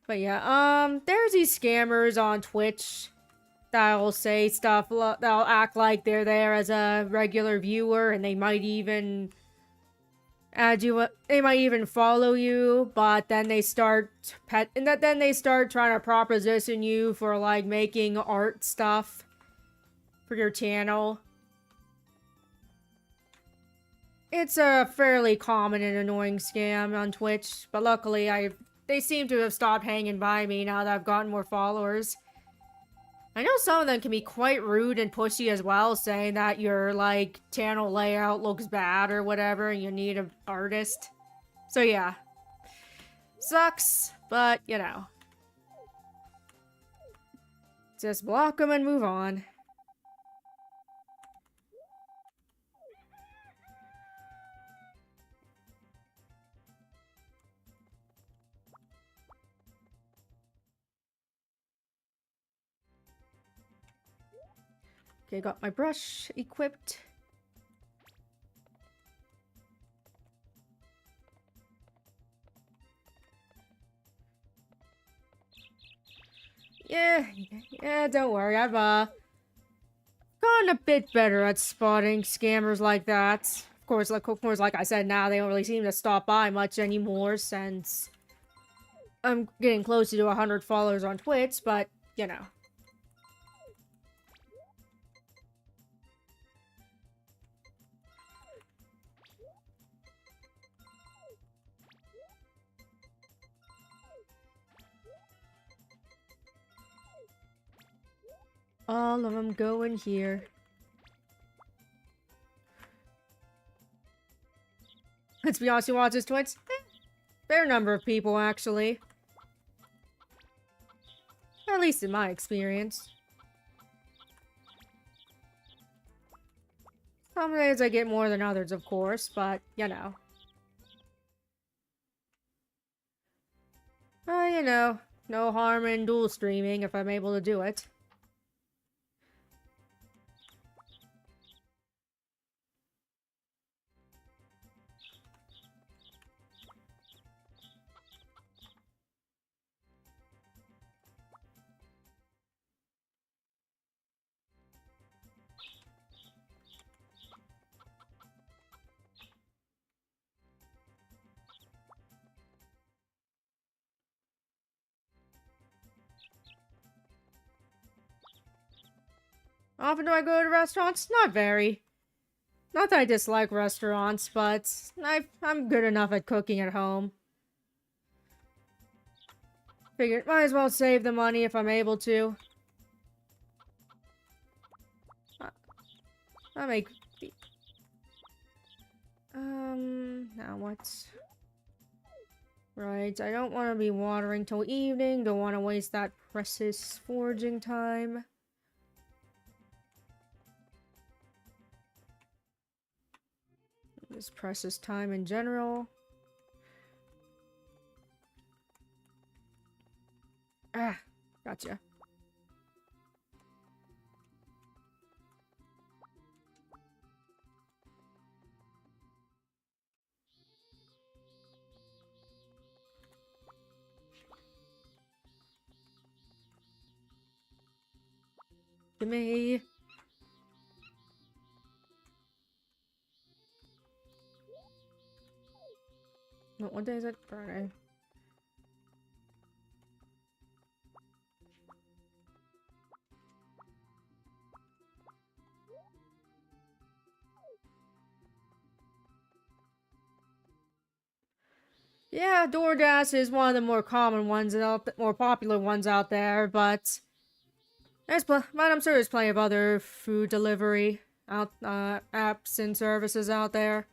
A: But yeah, there's these scammers on Twitch that'll say stuff, that'll act like they're there as a regular viewer, and they might even add you, they might even follow you, but then they start trying to proposition you for, like, making art stuff for your channel. It's a fairly common and annoying scam on Twitch, but luckily they seem to have stopped hanging by me now that I've gotten more followers. I know some of them can be quite rude and pushy as well, saying that your, like, channel layout looks bad or whatever, and you need an artist. So yeah. Sucks, but, you know. Just block them and move on. Okay, got my brush equipped. Yeah, don't worry. I've gotten a bit better at spotting scammers like that. Of course, like I said, now they don't really seem to stop by much anymore since I'm getting closer to 100 followers on Twitch, but, you know. All of them go in here. Let's be honest, who watches Twitch? Fair number of people, actually. At least in my experience. Some days I get more than others, of course, but, you know. you know, no harm in dual streaming if I'm able to do it. Often do I go to restaurants? Not very. Not that I dislike restaurants, but I'm good enough at cooking at home. Figured might as well save the money if I'm able to. I'll make... now what? Right, I don't want to be watering till evening. Don't want to waste that precious foraging time. This precious time in general. Ah, gotcha. To me. What day is it? Friday. Yeah, DoorDash is one of the more common ones and more popular ones out there, but but I'm sure there's plenty of other food delivery apps and services out there.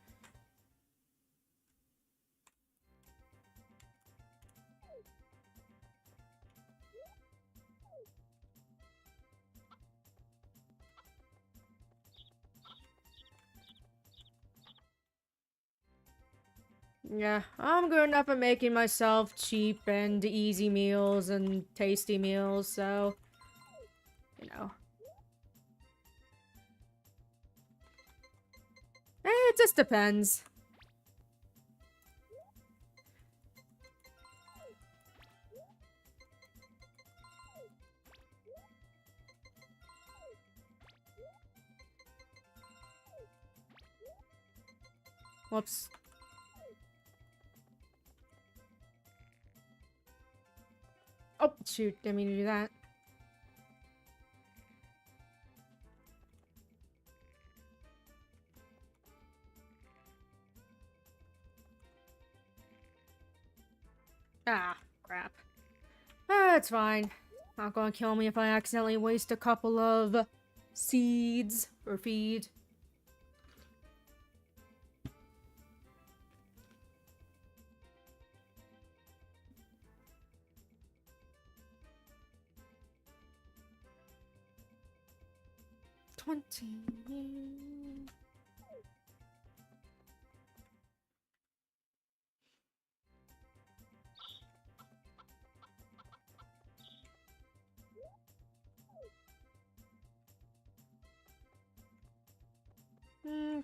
A: Yeah, I'm good enough at making myself cheap and easy meals and tasty meals, so, you know. It just depends. Whoops. Oh, shoot, didn't mean to do that. Ah, crap. Ah, it's fine. Not gonna kill me if I accidentally waste a couple of seeds or feed.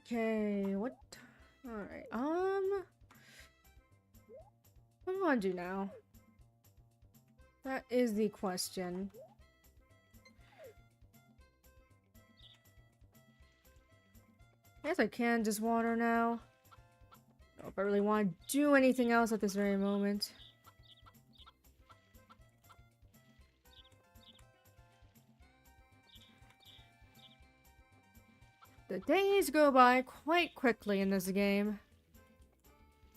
A: Okay, what? Alright, what do I want to do now? That is the question. I guess I can just water now. I don't know if I really want to do anything else at this very moment. The days go by quite quickly in this game.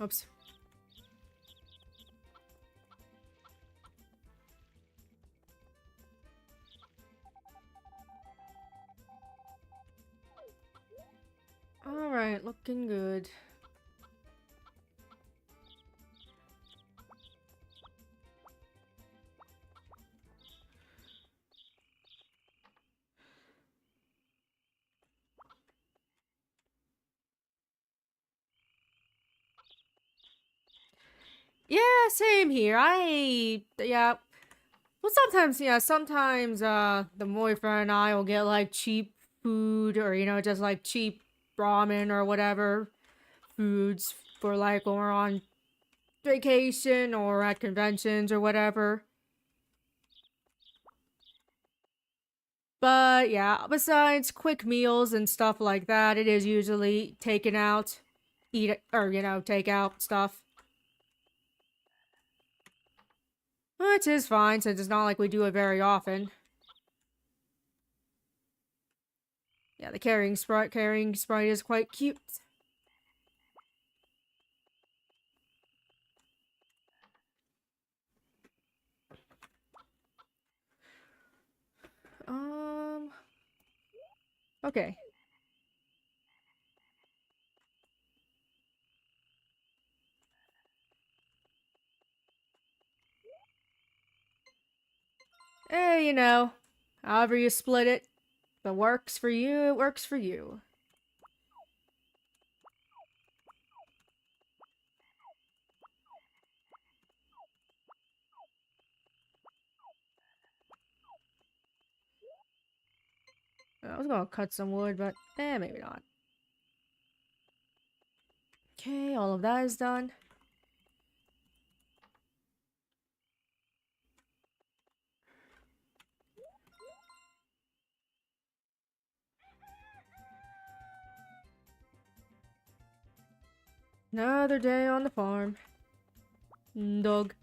A: Oops. Alright, looking good. Yeah, same here. Yeah. Well, sometimes, yeah, sometimes, the boyfriend and I will get, like, cheap food or, just, like, cheap ramen or whatever foods for, like, when we're on vacation or at conventions or whatever. But, yeah, besides quick meals and stuff like that, it is usually taken out, or, take out stuff. Which is fine, since it's not like we do it very often. Yeah, the carrying sprite is quite cute. Um, okay. Hey, however you split it, if it works for you, it works for you. I was gonna cut some wood, but maybe not. Okay, all of that is done. Another day on the farm. Dog.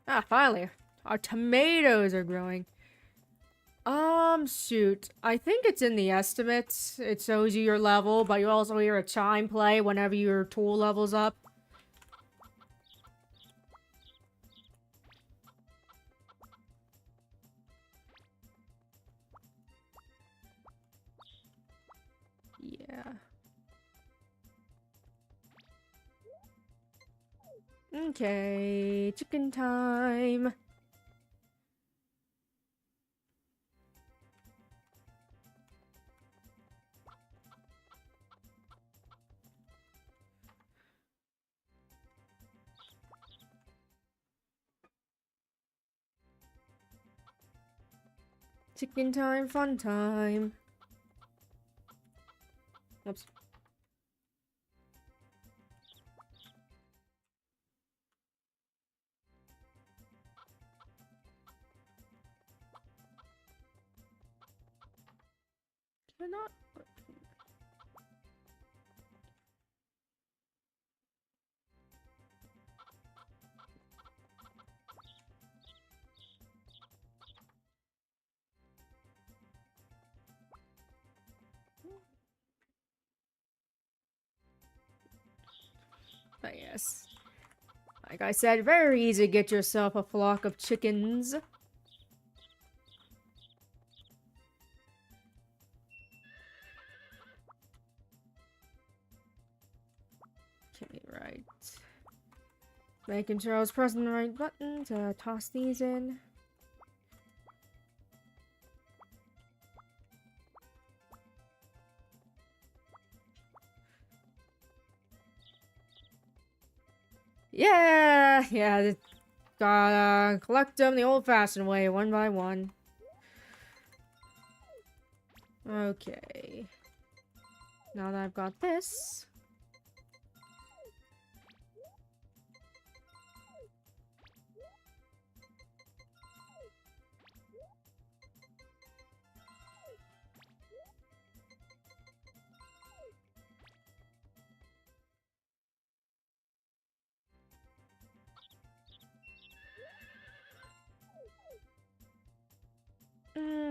A: Ah, finally. Our tomatoes are growing. Shoot. I think it's in the estimates. It shows you your level, but you also hear a chime play whenever your tool levels up. Yeah. Okay, chicken time. Chicken time, fun time. Oops. Did I not? But yes. Like I said, very easy to get yourself a flock of chickens. Okay, right. Making sure I was pressing the right button to toss these in. Yeah, gotta collect them the old-fashioned way, one by one. Okay. Now that I've got this...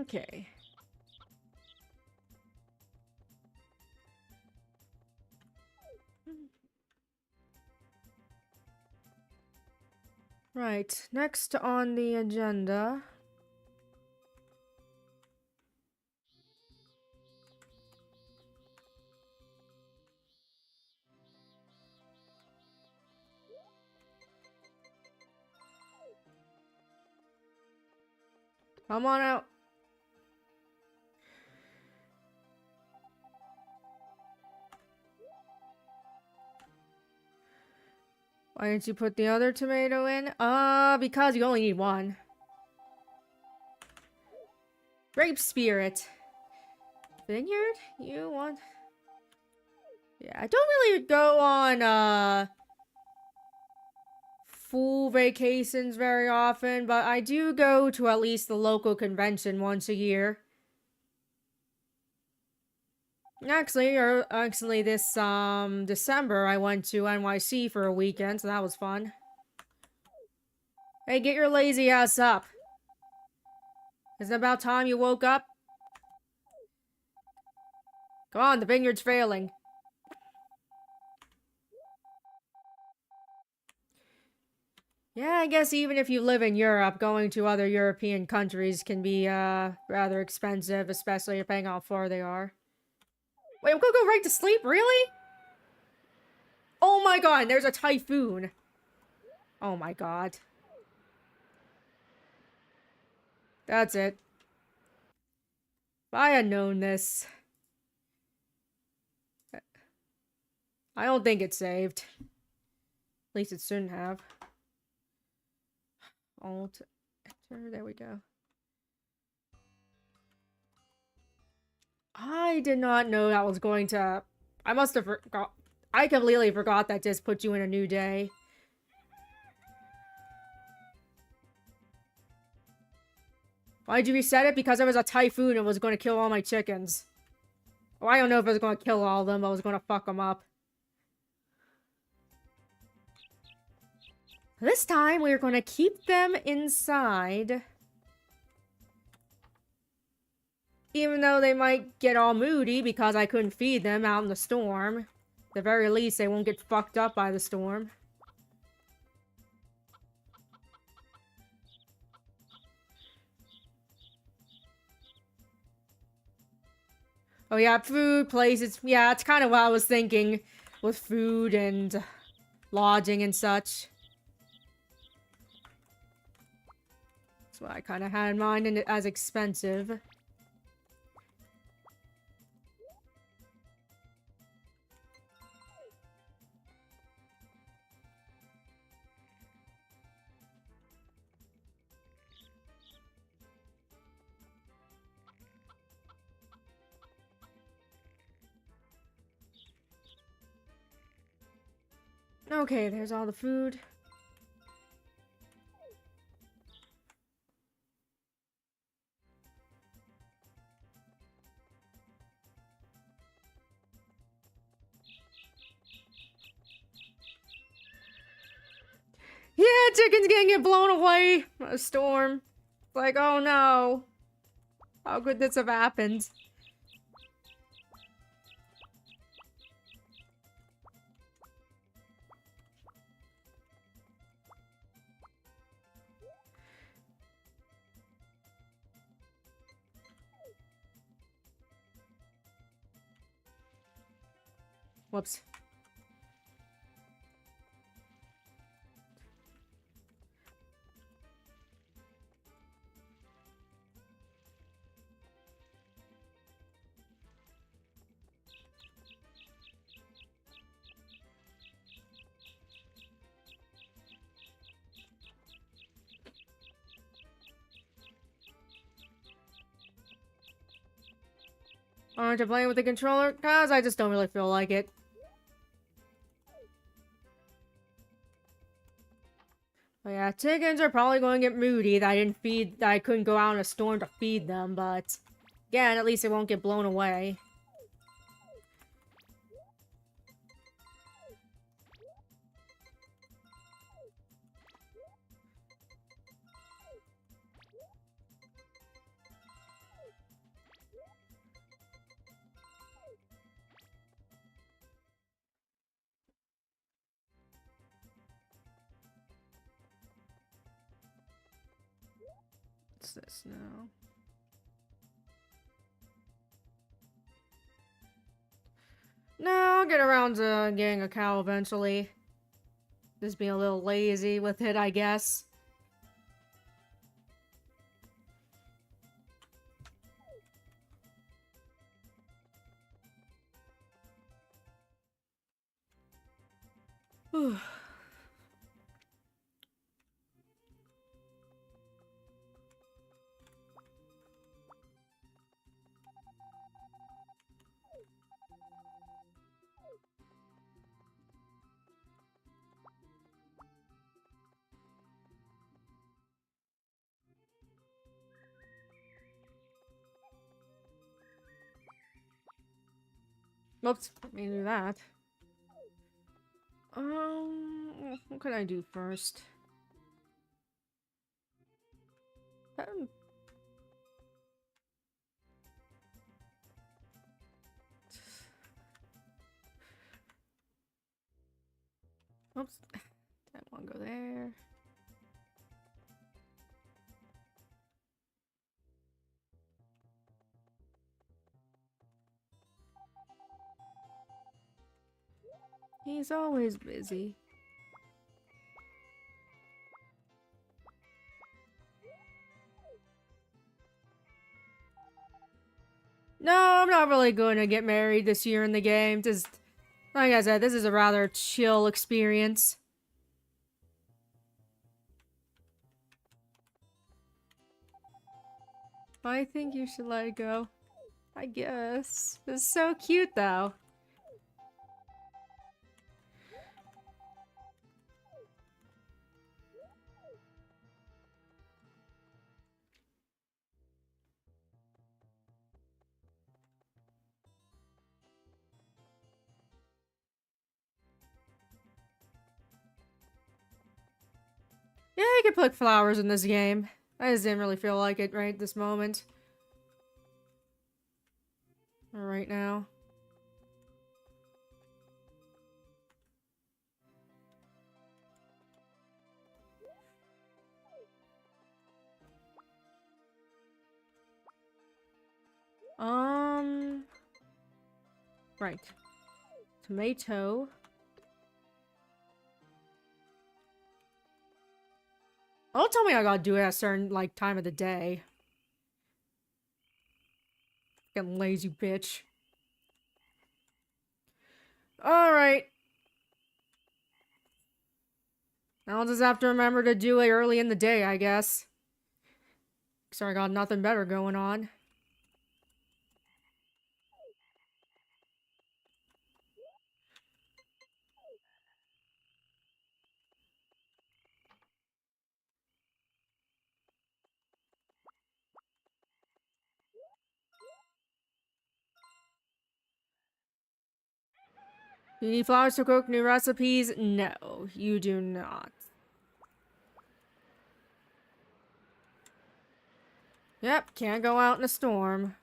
A: Okay. Right, next on the agenda... Come on out. Why didn't you put the other tomato in? Because you only need one. Grape spirit. Vineyard? You want... Yeah, I don't really go on, full vacations very often, but I do go to at least the local convention once a year. Actually, this, December, I went to NYC for a weekend, so that was fun. Hey, get your lazy ass up. Isn't it about time you woke up? Come on, the vineyard's failing. Yeah, I guess even if you live in Europe, going to other European countries can be, rather expensive, especially depending on how far they are. Wait, I'm gonna go right to sleep? Really? Oh my god, there's a typhoon. Oh my god. That's it. If I had known this. I don't think it's saved. At least it shouldn't have. Alt, enter, there we go. I did not know that was going to... I must have forgot... I completely forgot that just put you in a new day. Why'd you reset it? Because there was a typhoon and was going to kill all my chickens. Well, I don't know if it was going to kill all of them, but I was going to fuck them up. This time, we're going to keep them inside. Even though they might get all moody because I couldn't feed them out in the storm. At the very least, they won't get fucked up by the storm. Oh yeah, food, places. Yeah, it's kind of what I was thinking with food and lodging and such. That's what I kind of had in mind and as expensive. Okay, there's all the food. Yeah, chicken's gonna get blown away by a storm. Like, oh no. How could this have happened? Whoops. Aren't you playing with the controller? Cause I just don't really feel like it. But yeah, chickens are probably going to get moody that I couldn't go out in a storm to feed them, but again, at least they won't get blown away. What's this now? No, I'll get around to getting a cow eventually. Just being a little lazy with it, I guess. Oops, let me do that. What can I do first? Oops, that won't go there. He's always busy. No, I'm not really going to get married this year in the game. Just, like I said, this is a rather chill experience. I think you should let it go. I guess. It's so cute, though. Yeah, you could put flowers in this game. I just didn't really feel like it right this moment. Or right now. Right. Tomato. Don't tell me I gotta do it at a certain, like, time of the day. Fucking lazy bitch. Alright. I'll just have to remember to do it early in the day, I guess. So I got nothing better going on. You need flowers to cook new recipes? No, you do not. Yep, can't go out in a storm.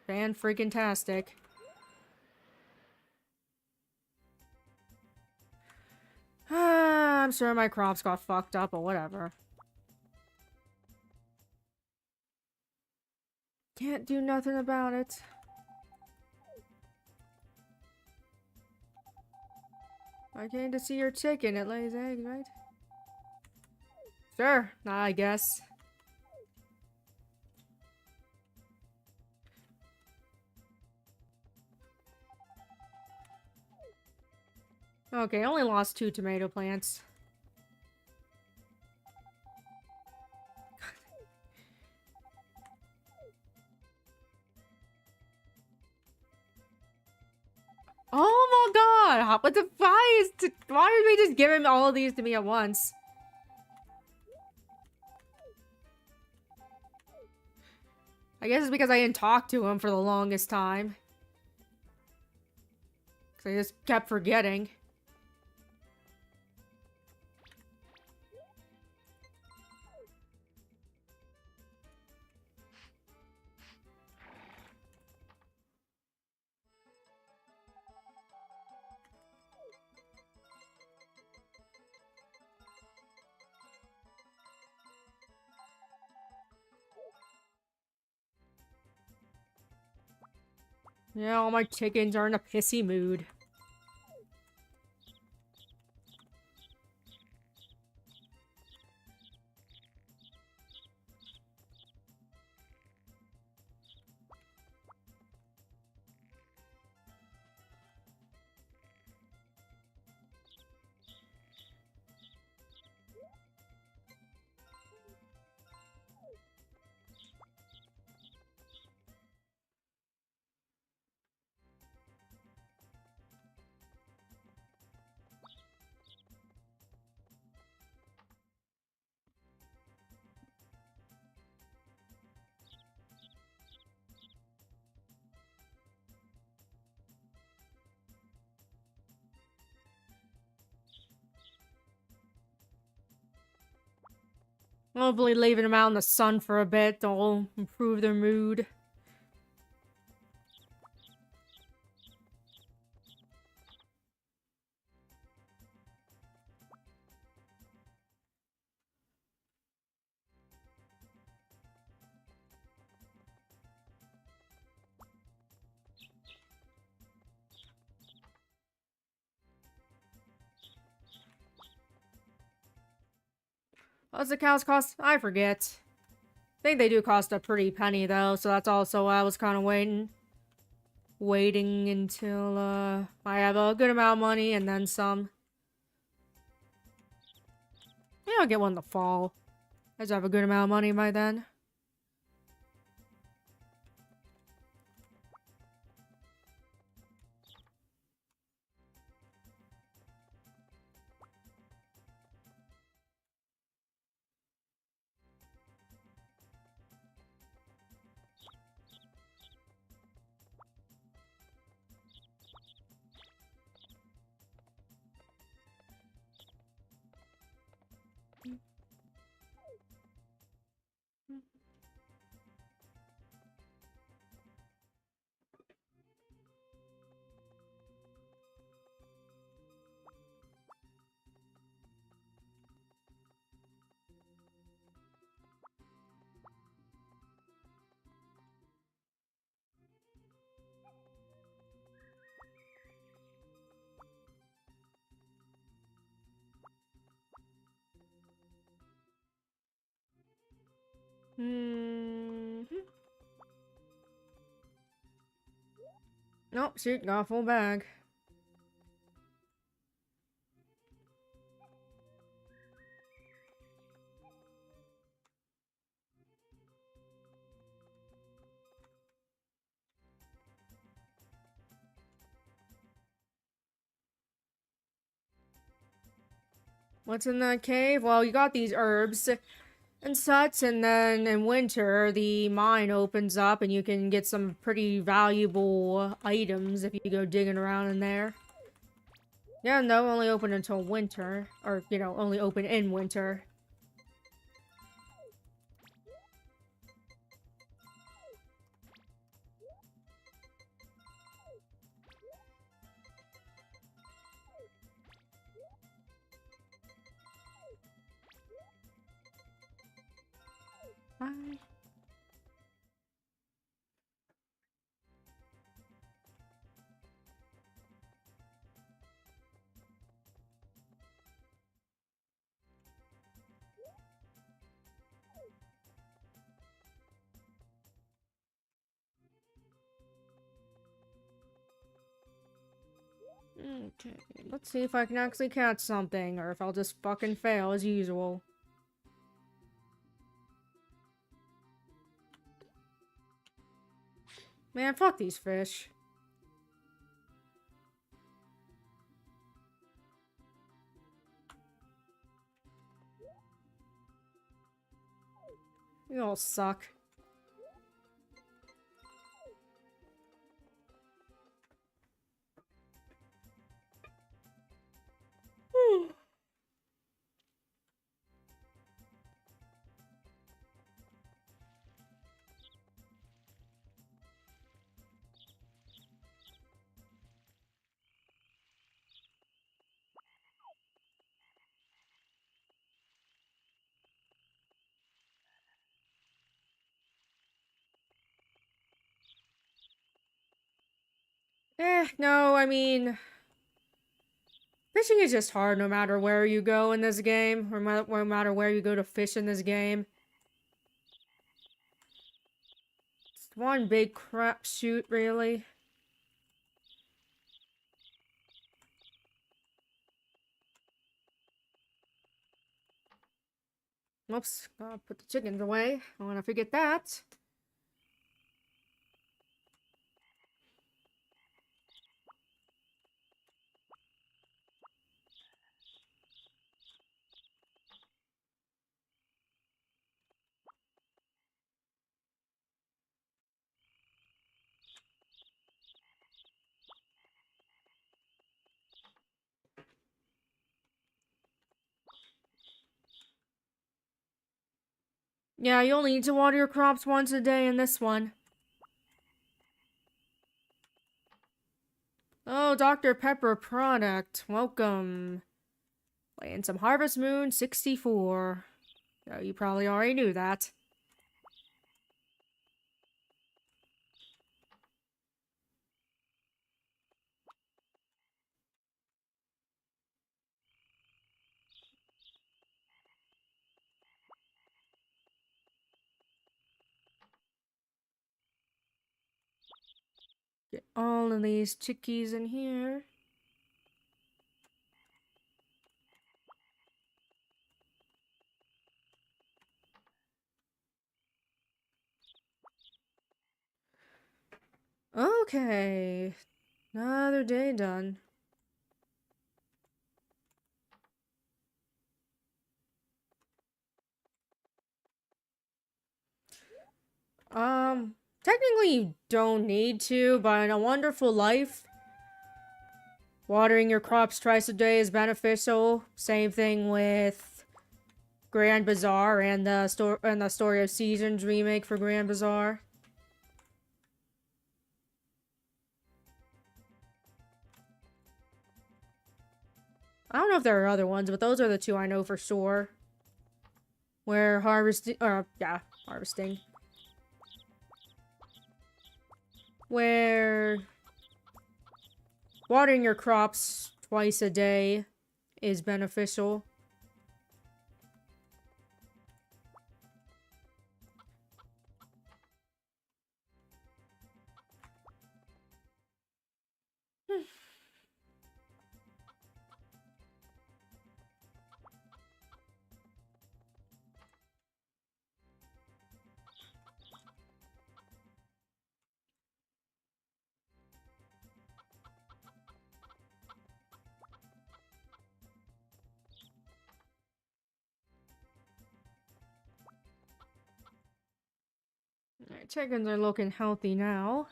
A: Fan-freaking-tastic. I'm sure my crops got fucked up or whatever. Can't do nothing about it. I came to see your chicken. It lays eggs, right? Sure, I guess. Okay, I only lost 2 tomato plants. Oh my god! What the why are we just giving all of these to me at once? I guess it's because I didn't talk to him for the longest time. Because I just kept forgetting. Yeah, all my chickens are in a pissy mood. Hopefully leaving them out in the sun for a bit will improve their mood. What's the cows cost? I forget. I think they do cost a pretty penny though, so that's also why I was kind of waiting until I have a good amount of money and then some. Maybe I'll get one in the fall. I just have a good amount of money by then. Hmm. Nope, shoot, got a full bag. What's in that cave? Well, you got these herbs and such, and then in winter, the mine opens up and you can get some pretty valuable items if you go digging around in there. Yeah, no, only open until winter. Or, you know, only open in winter. Bye. Okay, let's see if I can actually catch something, or if I'll just fucking fail as usual. Man, fuck these fish. You all suck. No, I mean... Fishing is just hard no matter where you go in this game, or no matter where you go to fish in this game. It's one big crapshoot, really. Oops, gotta put the chickens away. I don't wanna forget that. Yeah, you only need to water your crops once a day in this one. Oh, Dr. Pepper product. Welcome. Playing some Harvest Moon 64. Oh, you probably already knew that. Get all of these chickies in here. Okay. Another day done. Technically you don't need to, but in A Wonderful Life, watering your crops twice a day is beneficial. Same thing with Grand Bazaar and the Story of Seasons remake for Grand Bazaar. I don't know if there are other ones, but those are the two I know for sure. Where harvesting, harvesting. Where watering your crops twice a day is beneficial. Alright, chickens are looking healthy now.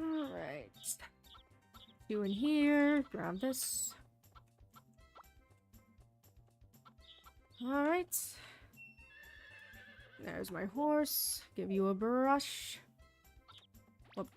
A: Alright. You in here. Grab this. Alright. There's my horse. Give you a brush. Whoop.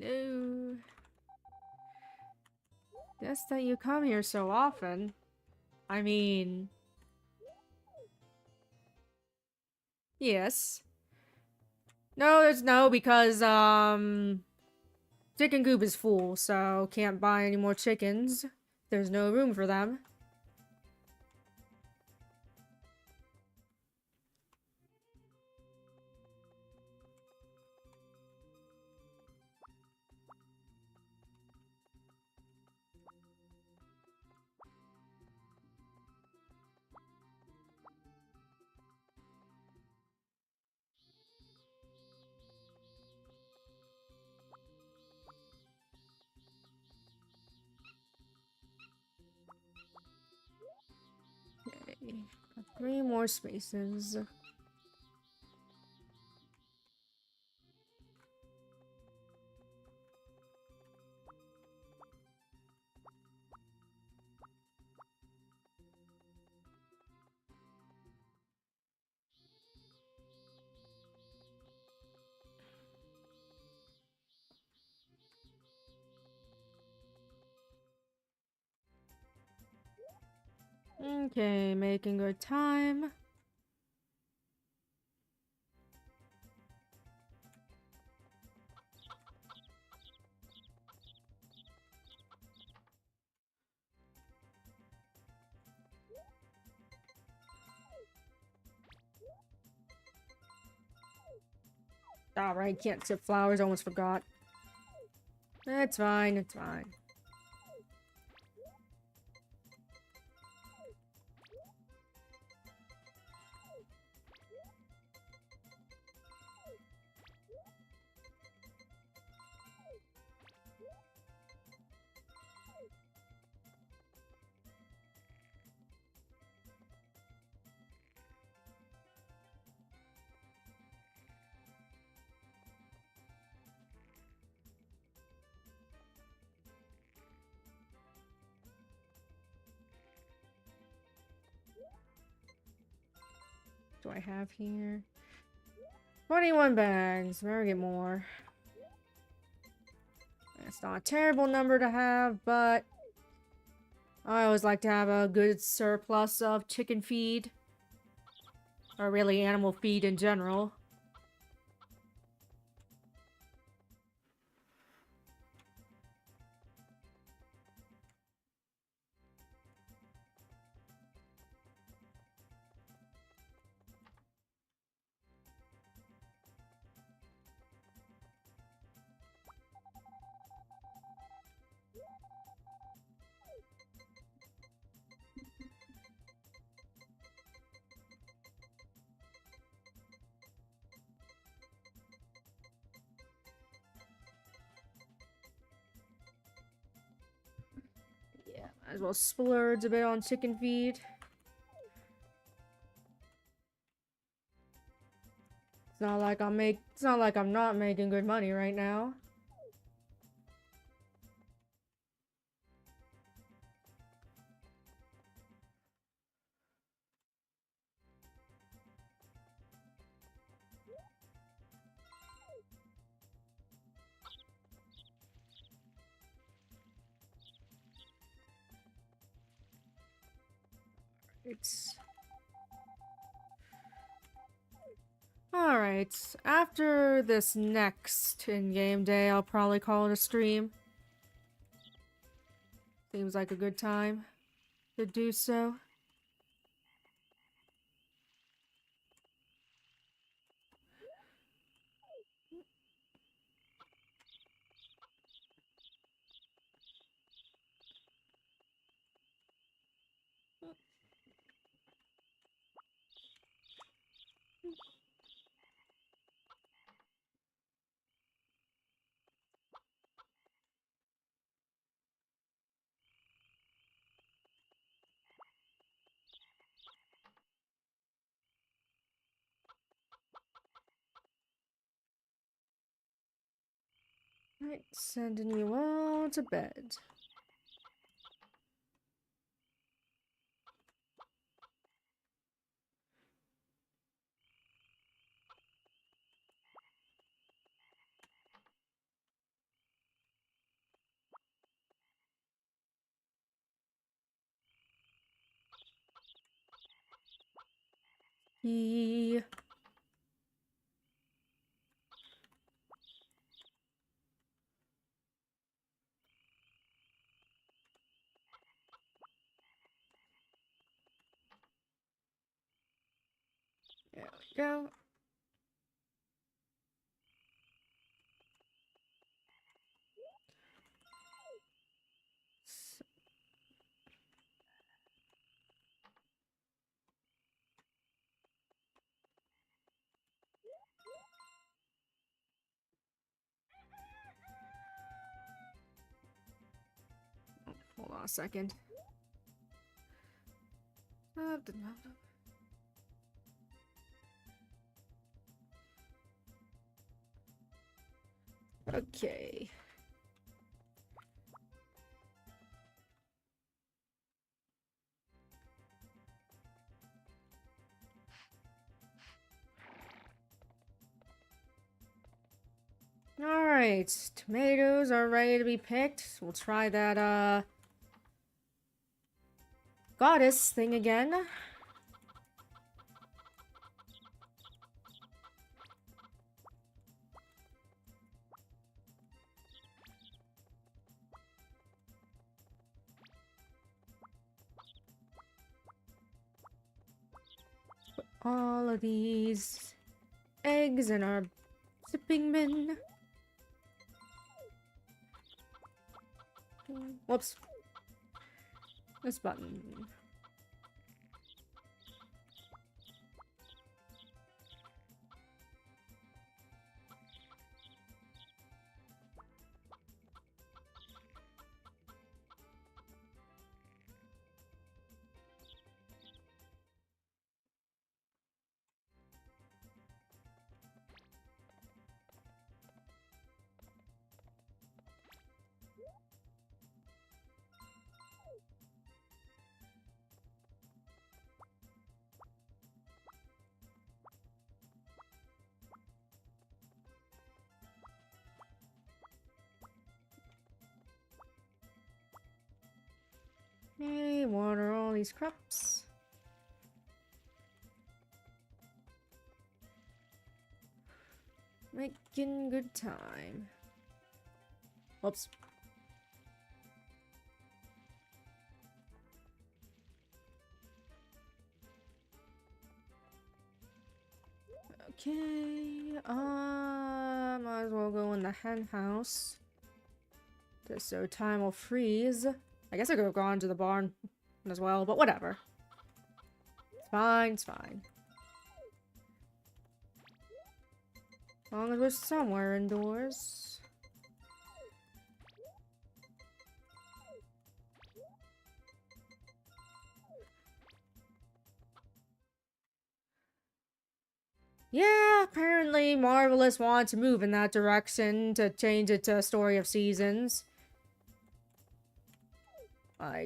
A: Hello. Guess that you come here so often. I mean... Yes. No, there's no, because, chicken coop is full, so can't buy any more chickens. There's no room for them. Okay. Got 3 more spaces. Okay, making good time. Alright, can't sip flowers, almost forgot. It's fine, it's fine. Do I have here? 21 bags. Better get more. It's not a terrible number to have, but I always like to have a good surplus of chicken feed. Or really animal feed in general. Yeah, might as well splurge a bit on chicken feed. It's not like I'm not making good money right now. It's alright. After this next in-game day, I'll probably call it a stream. Seems like a good time to do so. Right, sending you all to bed. There we go. Hold on a second. Okay. Alright, tomatoes are ready to be picked. We'll try that, goddess thing again. Put all of these eggs in our Sipping bin. Whoops. This button. Okay, water all these crops. Making good time. Whoops. Okay, might as well go in the hen house. Just so time will freeze. I guess I could have gone to the barn as well, but whatever. It's fine, it's fine. As long as we're somewhere indoors. Yeah, apparently Marvelous wants to move in that direction to change it to a Story of Seasons.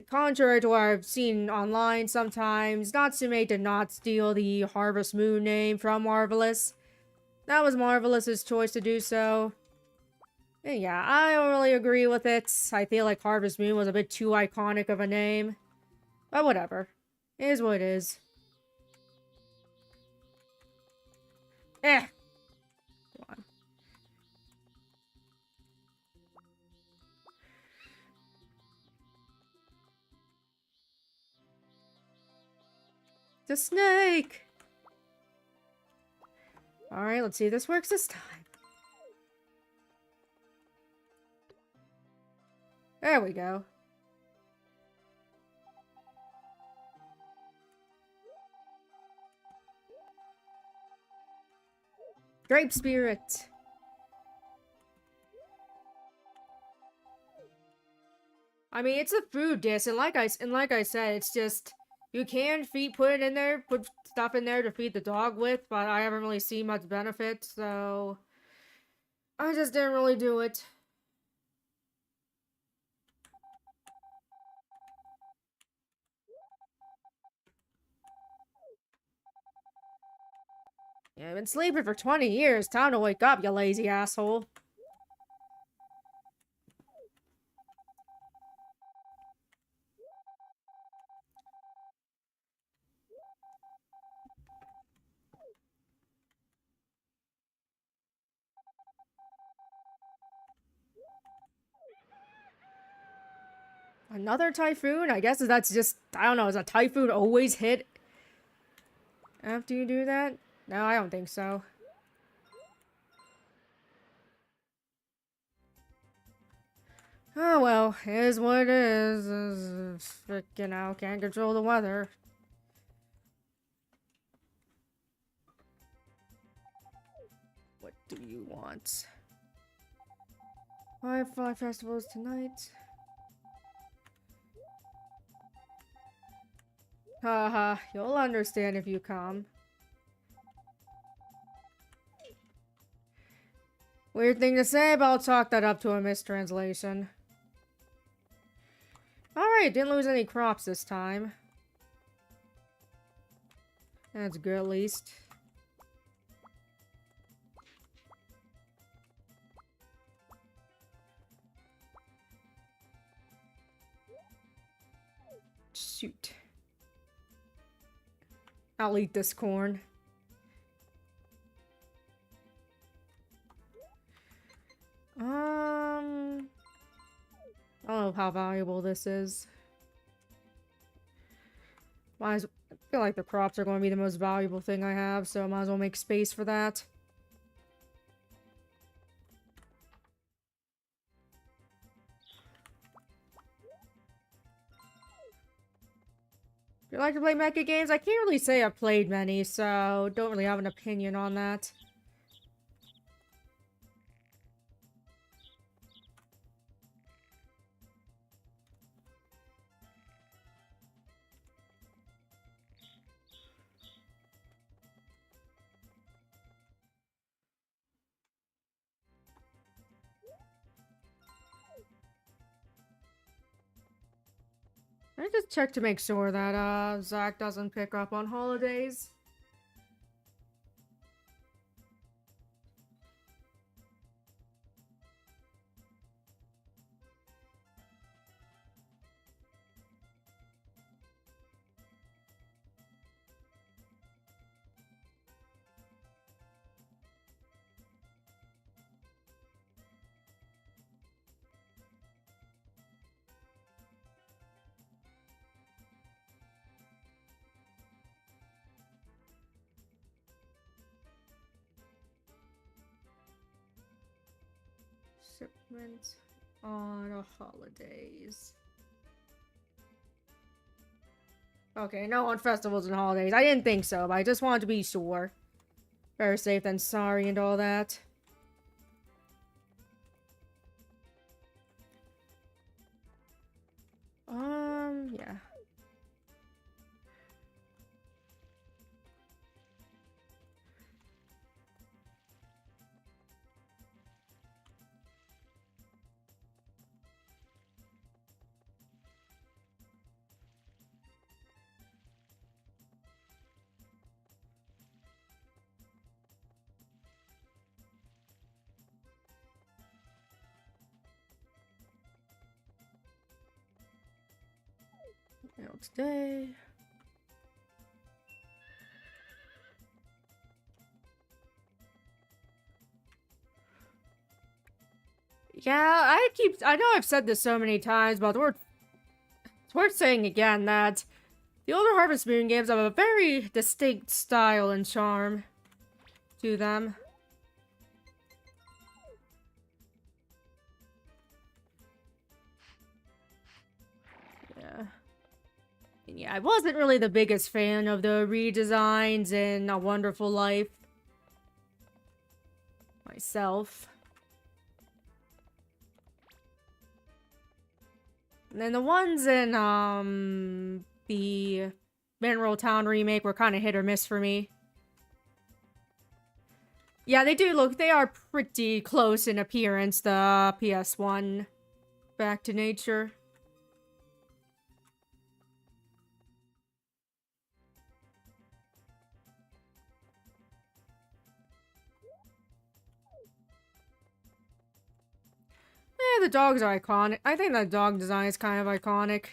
A: Contrary to what I've seen online sometimes, Natsume did not steal the Harvest Moon name from Marvelous. That was Marvelous's choice to do so. And yeah, I don't really agree with it. I feel like Harvest Moon was a bit too iconic of a name. But whatever. It is what it is. Come on. The snake! Alright, let's see if this works this time. There we go. Grape Spirit! I mean, it's a food dish, and like I said, it's just you can put it in there, put stuff in there to feed the dog with, but I haven't really seen much benefit, so I just didn't really do it. Yeah, I've been sleeping for 20 years. Time to wake up, you lazy asshole. Another typhoon? I guess that's just, I don't know, does a typhoon always hit after you do that? No, I don't think so. Oh well, it is what it is. You know, can't control the weather. What do you want? Firefly Festivals tonight. Haha, you'll understand if you come. Weird thing to say, but I'll chalk that up to a mistranslation. Alright, didn't lose any crops this time. That's good at least. Shoot. I'll eat this corn. I don't know how valuable this is. I feel like the crops are going to be the most valuable thing I have, so I might as well make space for that. You like to play mecha games? I can't really say I've played many, so don't really have an opinion on that. I just check to make sure that Zach doesn't pick up on holidays. Shipment on the holidays. Okay, no on festivals and holidays. I didn't think so, but I just wanted to be sure. Better safe than sorry and all that. Yeah. Now today. Yeah, I know I've said this so many times, but it's worth saying again that the older Harvest Moon games have a very distinct style and charm to them. Yeah. And yeah, I wasn't really the biggest fan of the redesigns in A Wonderful Life myself. And then the ones in the Mineral Town remake were kind of hit or miss for me. Yeah, they are pretty close in appearance, the PS1 Back to Nature. The dogs are iconic. I think the dog design is kind of iconic.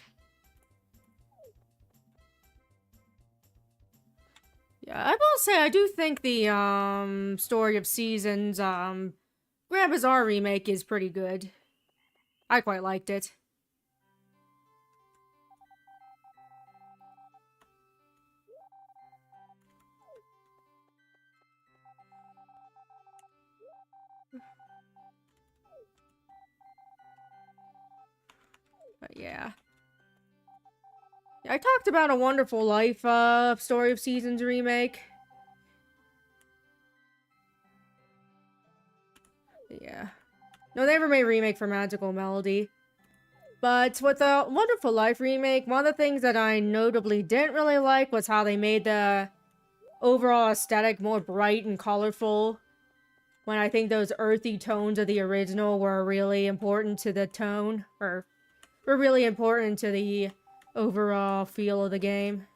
A: Yeah, I will say I do think the Story of Seasons Grand Bazaar remake is pretty good. I quite liked it. But yeah. I talked about A Wonderful Life Story of Seasons remake. Yeah. No, they never made a remake for Magical Melody. But with the Wonderful Life remake, one of the things that I notably didn't really like was how they made the overall aesthetic more bright and colorful. When I think those earthy tones of the original were really important to the tone, or were really important to the overall feel of the game.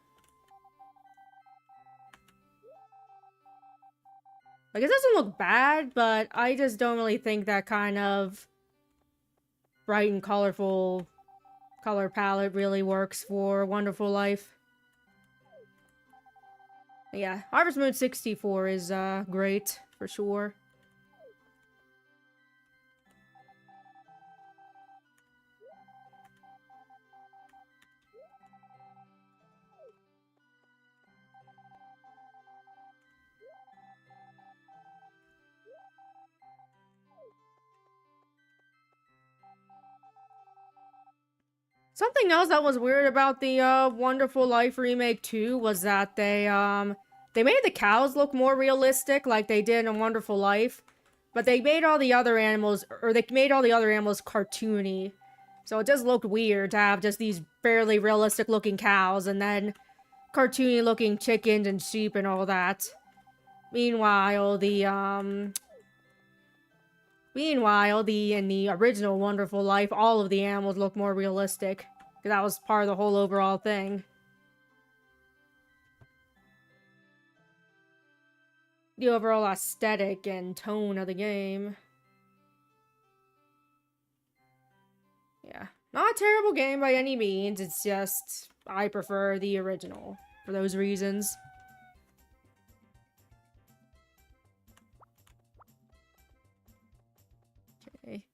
A: Like, it doesn't look bad, but I just don't really think that kind of bright and colorful color palette really works for Wonderful Life. Yeah, Harvest Moon 64 is great, for sure. Something else that was weird about the Wonderful Life remake too was that they made the cows look more realistic like they did in Wonderful Life, but they made all the other animals cartoony. So it just looked weird to have just these fairly realistic looking cows and then cartoony looking chickens and sheep and all that. Meanwhile, in the original Wonderful Life, all of the animals look more realistic. Because that was part of the whole overall thing. The overall aesthetic and tone of the game. Yeah. Not a terrible game by any means, it's just, I prefer the original for those reasons. Okay.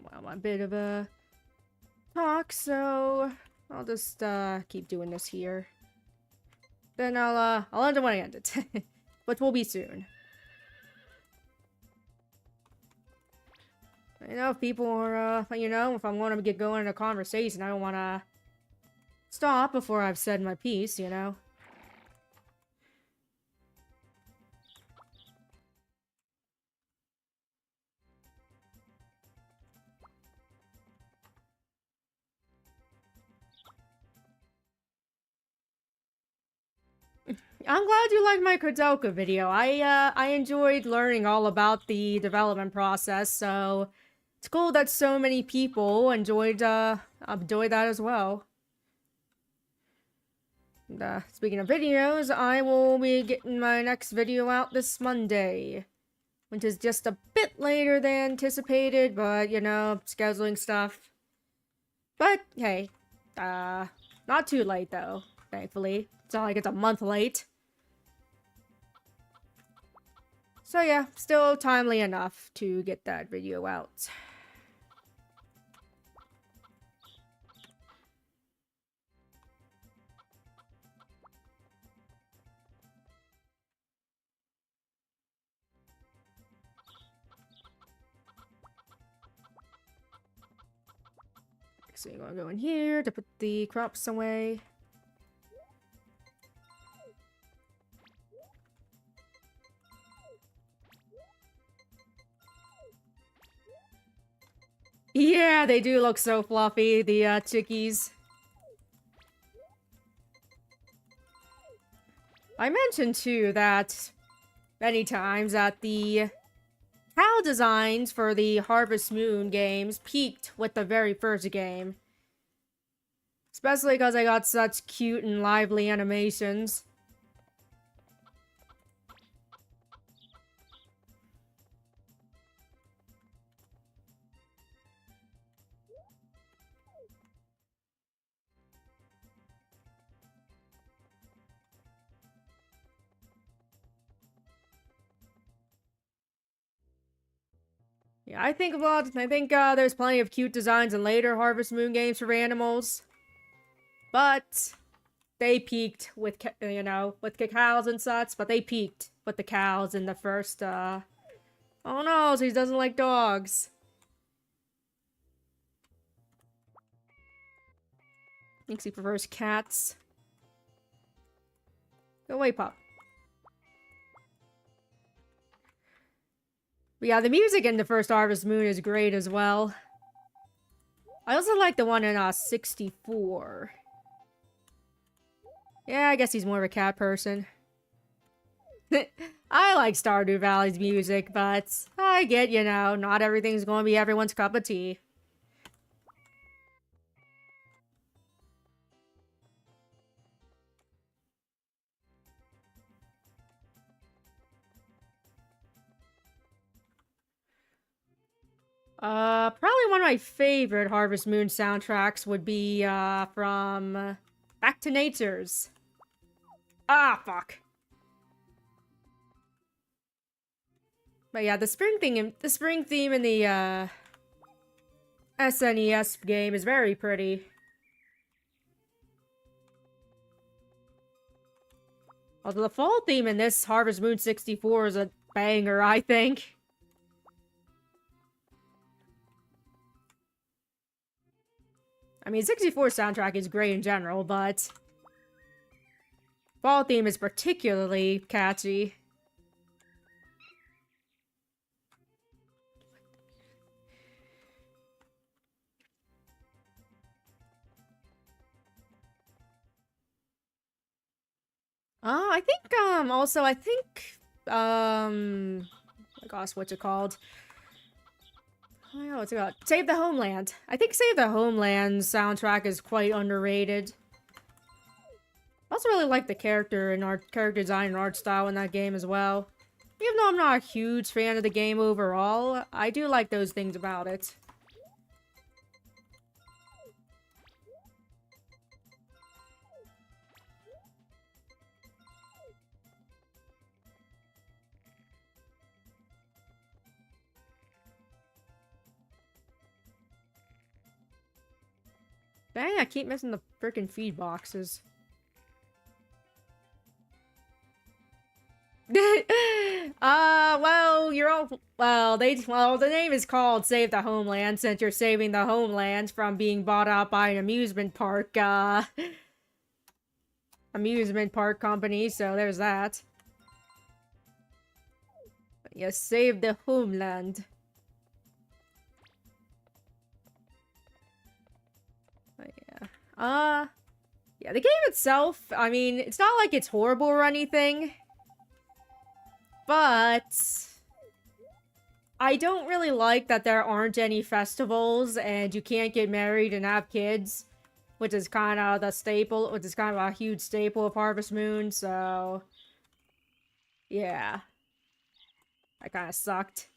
A: Well, I'm a bit of a talk, so I'll just keep doing this here. Then I'll end it when I end it. Which will be soon. You know, if people are, if I'm going to get going in a conversation, I don't want to stop before I've said my piece, you know? I'm glad you liked my Kodoka video. I enjoyed learning all about the development process, so it's cool that so many people enjoyed that as well. And, speaking of videos, I will be getting my next video out this Monday, which is just a bit later than anticipated, but, you know, scheduling stuff. But, hey, not too late, though, thankfully. It's not like it's a month late. So yeah, still timely enough to get that video out. So you're gonna go in here to put the crops away. Yeah, they do look so fluffy, the chickies. I mentioned too that many times that the cow designs for the Harvest Moon games peaked with the very first game. Especially because I got such cute and lively animations. Yeah, I think there's plenty of cute designs in later Harvest Moon games for animals. But they peaked with, with cows and such, but they peaked with the cows in the first, oh no, so he doesn't like dogs. Thinks he prefers cats. Go away, pup. But yeah, the music in the first Harvest Moon is great as well. I also like the one in 64. Yeah, I guess he's more of a cat person. I like Stardew Valley's music, but I get, not everything's going to be everyone's cup of tea. Probably one of my favorite Harvest Moon soundtracks would be, from Back to Nature's. Ah, fuck. But yeah, the spring theme in the, SNES game is very pretty. Although the fall theme in this Harvest Moon 64 is a banger, I think. I mean, 64 soundtrack is great in general, but fall theme is particularly catchy. I think, also, I think, oh my gosh, what's it called? Oh, yeah, what's it called? Save the Homeland. I think Save the Homeland soundtrack is quite underrated. I also really like the character design and art style in that game as well. Even though I'm not a huge fan of the game overall, I do like those things about it. Dang, I keep missing the freaking feed boxes. Well, you're all, well, the name is called Save the Homeland, since you're saving the homeland from being bought out by an amusement park company, so there's that. But yes, save the homeland. But yeah. Yeah, the game itself, I mean, it's not like it's horrible or anything. But I don't really like that there aren't any festivals and you can't get married and have kids, which is kind of the staple, which is kind of a huge staple of Harvest Moon, so yeah. That kind of sucked.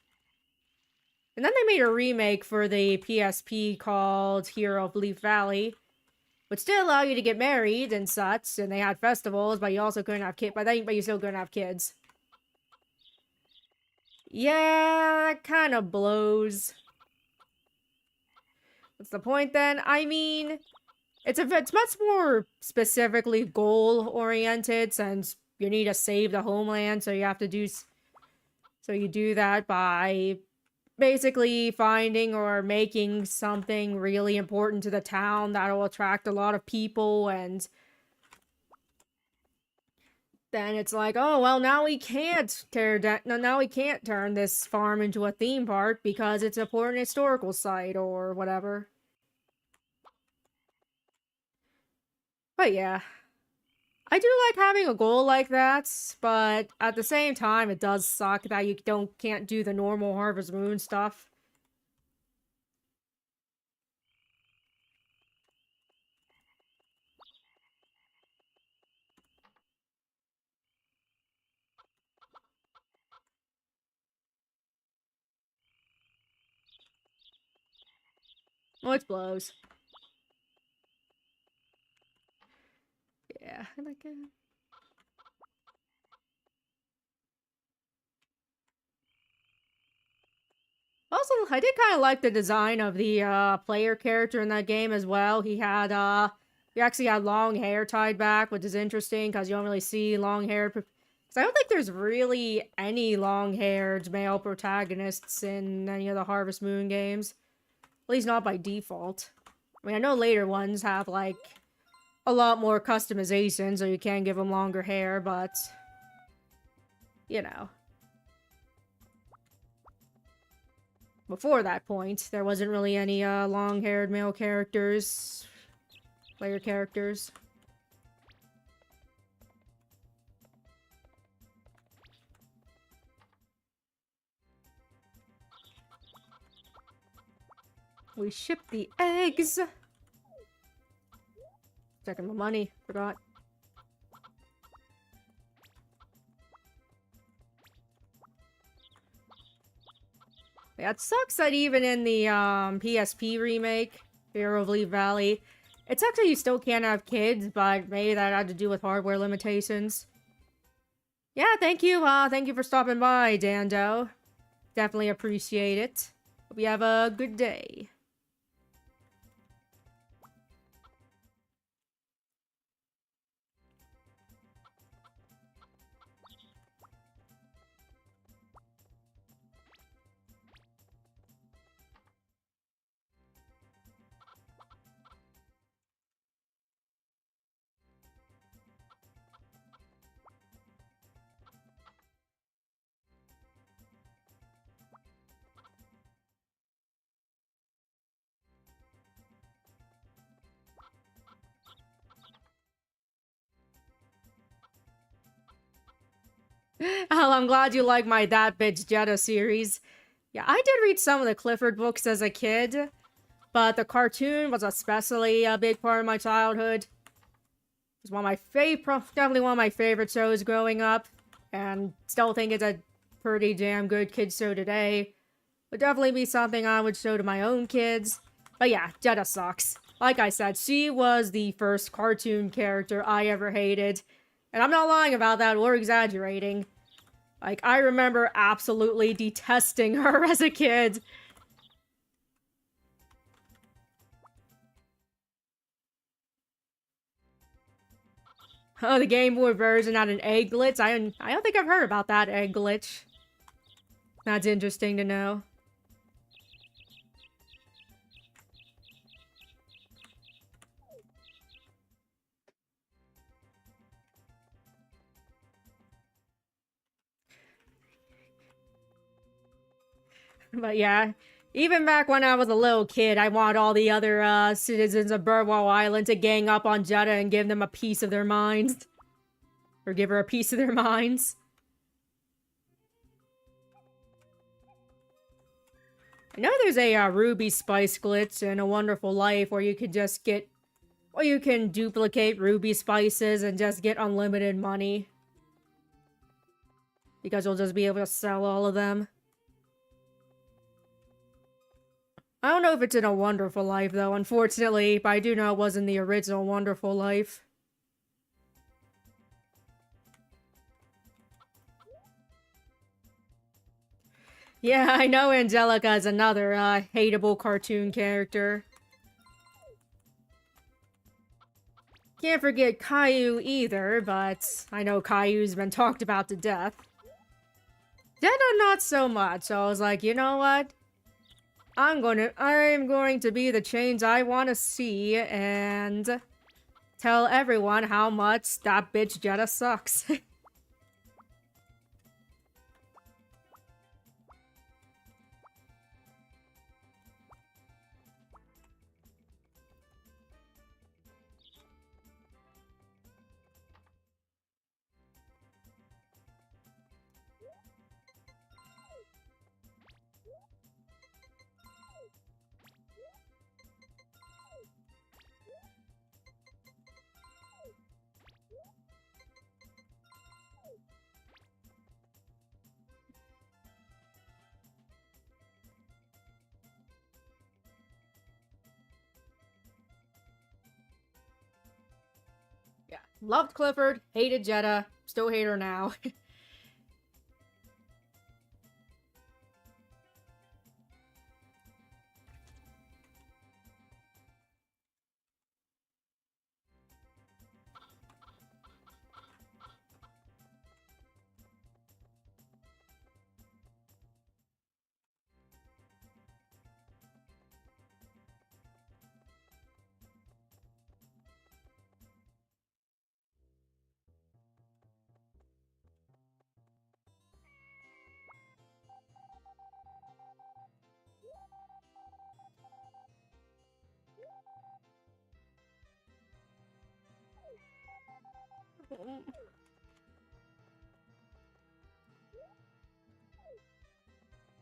A: And then they made a remake for the PSP called Hero of Leaf Valley, which still allow you to get married and such, and they had festivals, but you also couldn't have kids, but you still couldn't have kids. Yeah, that kind of blows. What's the point then? I mean, it's much more specifically goal-oriented, since you need to save the homeland, so you have to do... So you do that by basically finding or making something really important to the town that'll attract a lot of people, and then it's like, oh, well, now we can't now we can't turn this farm into a theme park because it's an important historical site or whatever. But yeah. I do like having a goal like that, but at the same time, it does suck that you can't do the normal Harvest Moon stuff. Which blows. Yeah, like Also, I did kind of like the design of the player character in that game as well. He actually had long hair tied back, which is interesting because you don't really see long hair. Because I don't think there's really any long-haired male protagonists in any of the Harvest Moon games. At least not by default. I mean, I know later ones have, like, a lot more customization, so you can give them longer hair, but... You know. Before that point, there wasn't really any, long-haired male characters. Player characters. We shipped the eggs! Checking my money. Forgot. Yeah, it sucks that even in the PSP remake, Hero of Leaf Valley, it sucks that you still can't have kids, but maybe that had to do with hardware limitations. Yeah, thank you. Thank you for stopping by, Dando. Definitely appreciate it. Hope you have a good day. Oh, I'm glad you like my That Bitch Jetta series. Yeah, I did read some of the Clifford books as a kid, but the cartoon was especially a big part of my childhood. It's one of my definitely one of my favorite shows growing up, and still think it's a pretty damn good kid show today. Would definitely be something I would show to my own kids. But yeah, Jetta sucks. Like I said, she was the first cartoon character I ever hated. And I'm not lying about that or exaggerating. Like, I remember absolutely detesting her as a kid. Oh, the Game Boy version had an egg glitch? I don't think I've heard about that egg glitch. That's interesting to know. But yeah, even back when I was a little kid, I wanted all the other citizens of Birdwell Island to gang up on Jetta and give them a piece of their minds. Or give her a piece of their minds. I know there's a Ruby Spice glitch in A Wonderful Life where you could just get... Or you can duplicate Ruby Spices and just get unlimited money. Because you'll just be able to sell all of them. I don't know if it's in A Wonderful Life, though, unfortunately, but I do know it was in the original Wonderful Life. Yeah, I know Angelica is another, hateable cartoon character. Can't forget Caillou either, but I know Caillou's been talked about to death. Jetta, not so much. So I was like, you know what? I'm going to be the change I want to see and tell everyone how much that bitch Jetta sucks. Yeah, loved Clifford, hated Jetta, still hate her now.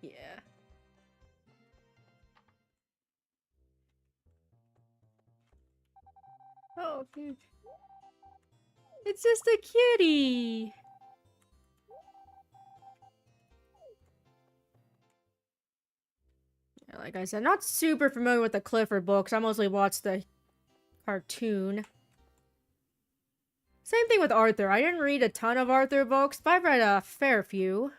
A: Yeah. Oh, dude. It's just a kitty! Yeah, like I said, not super familiar with the Clifford books. I mostly watched the cartoon. Same thing with Arthur. I didn't read a ton of Arthur books, but I've read a fair few.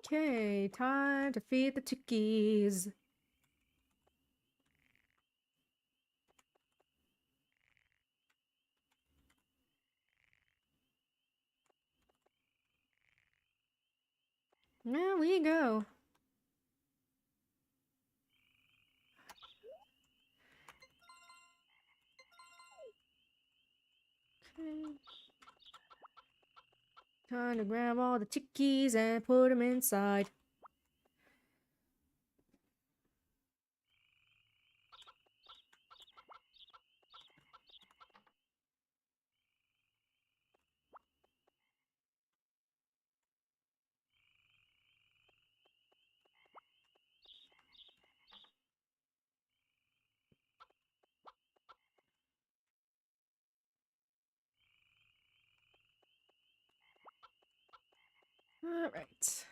A: Okay, time to feed the chickies. There we go. Okay. Time to grab all the chickies and put them inside. All right.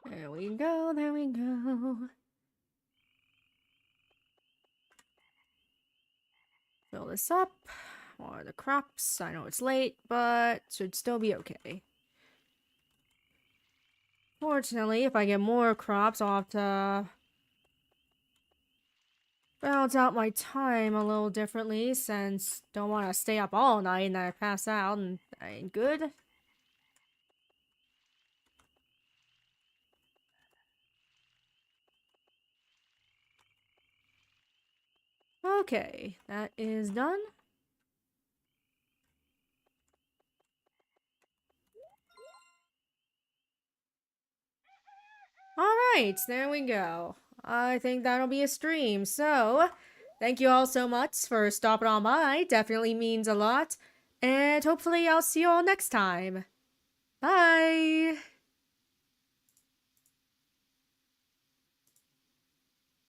A: There we go, there we go. Fill this up. More of the crops. I know it's late, but should still be okay. Fortunately, if I get more crops, I'll have to balance out my time a little differently, since don't want to stay up all night and I pass out and I ain't good. Okay, that is done. Alright, there we go. I think that'll be a stream. So, thank you all so much for stopping on by. Definitely means a lot. And hopefully I'll see you all next time. Bye!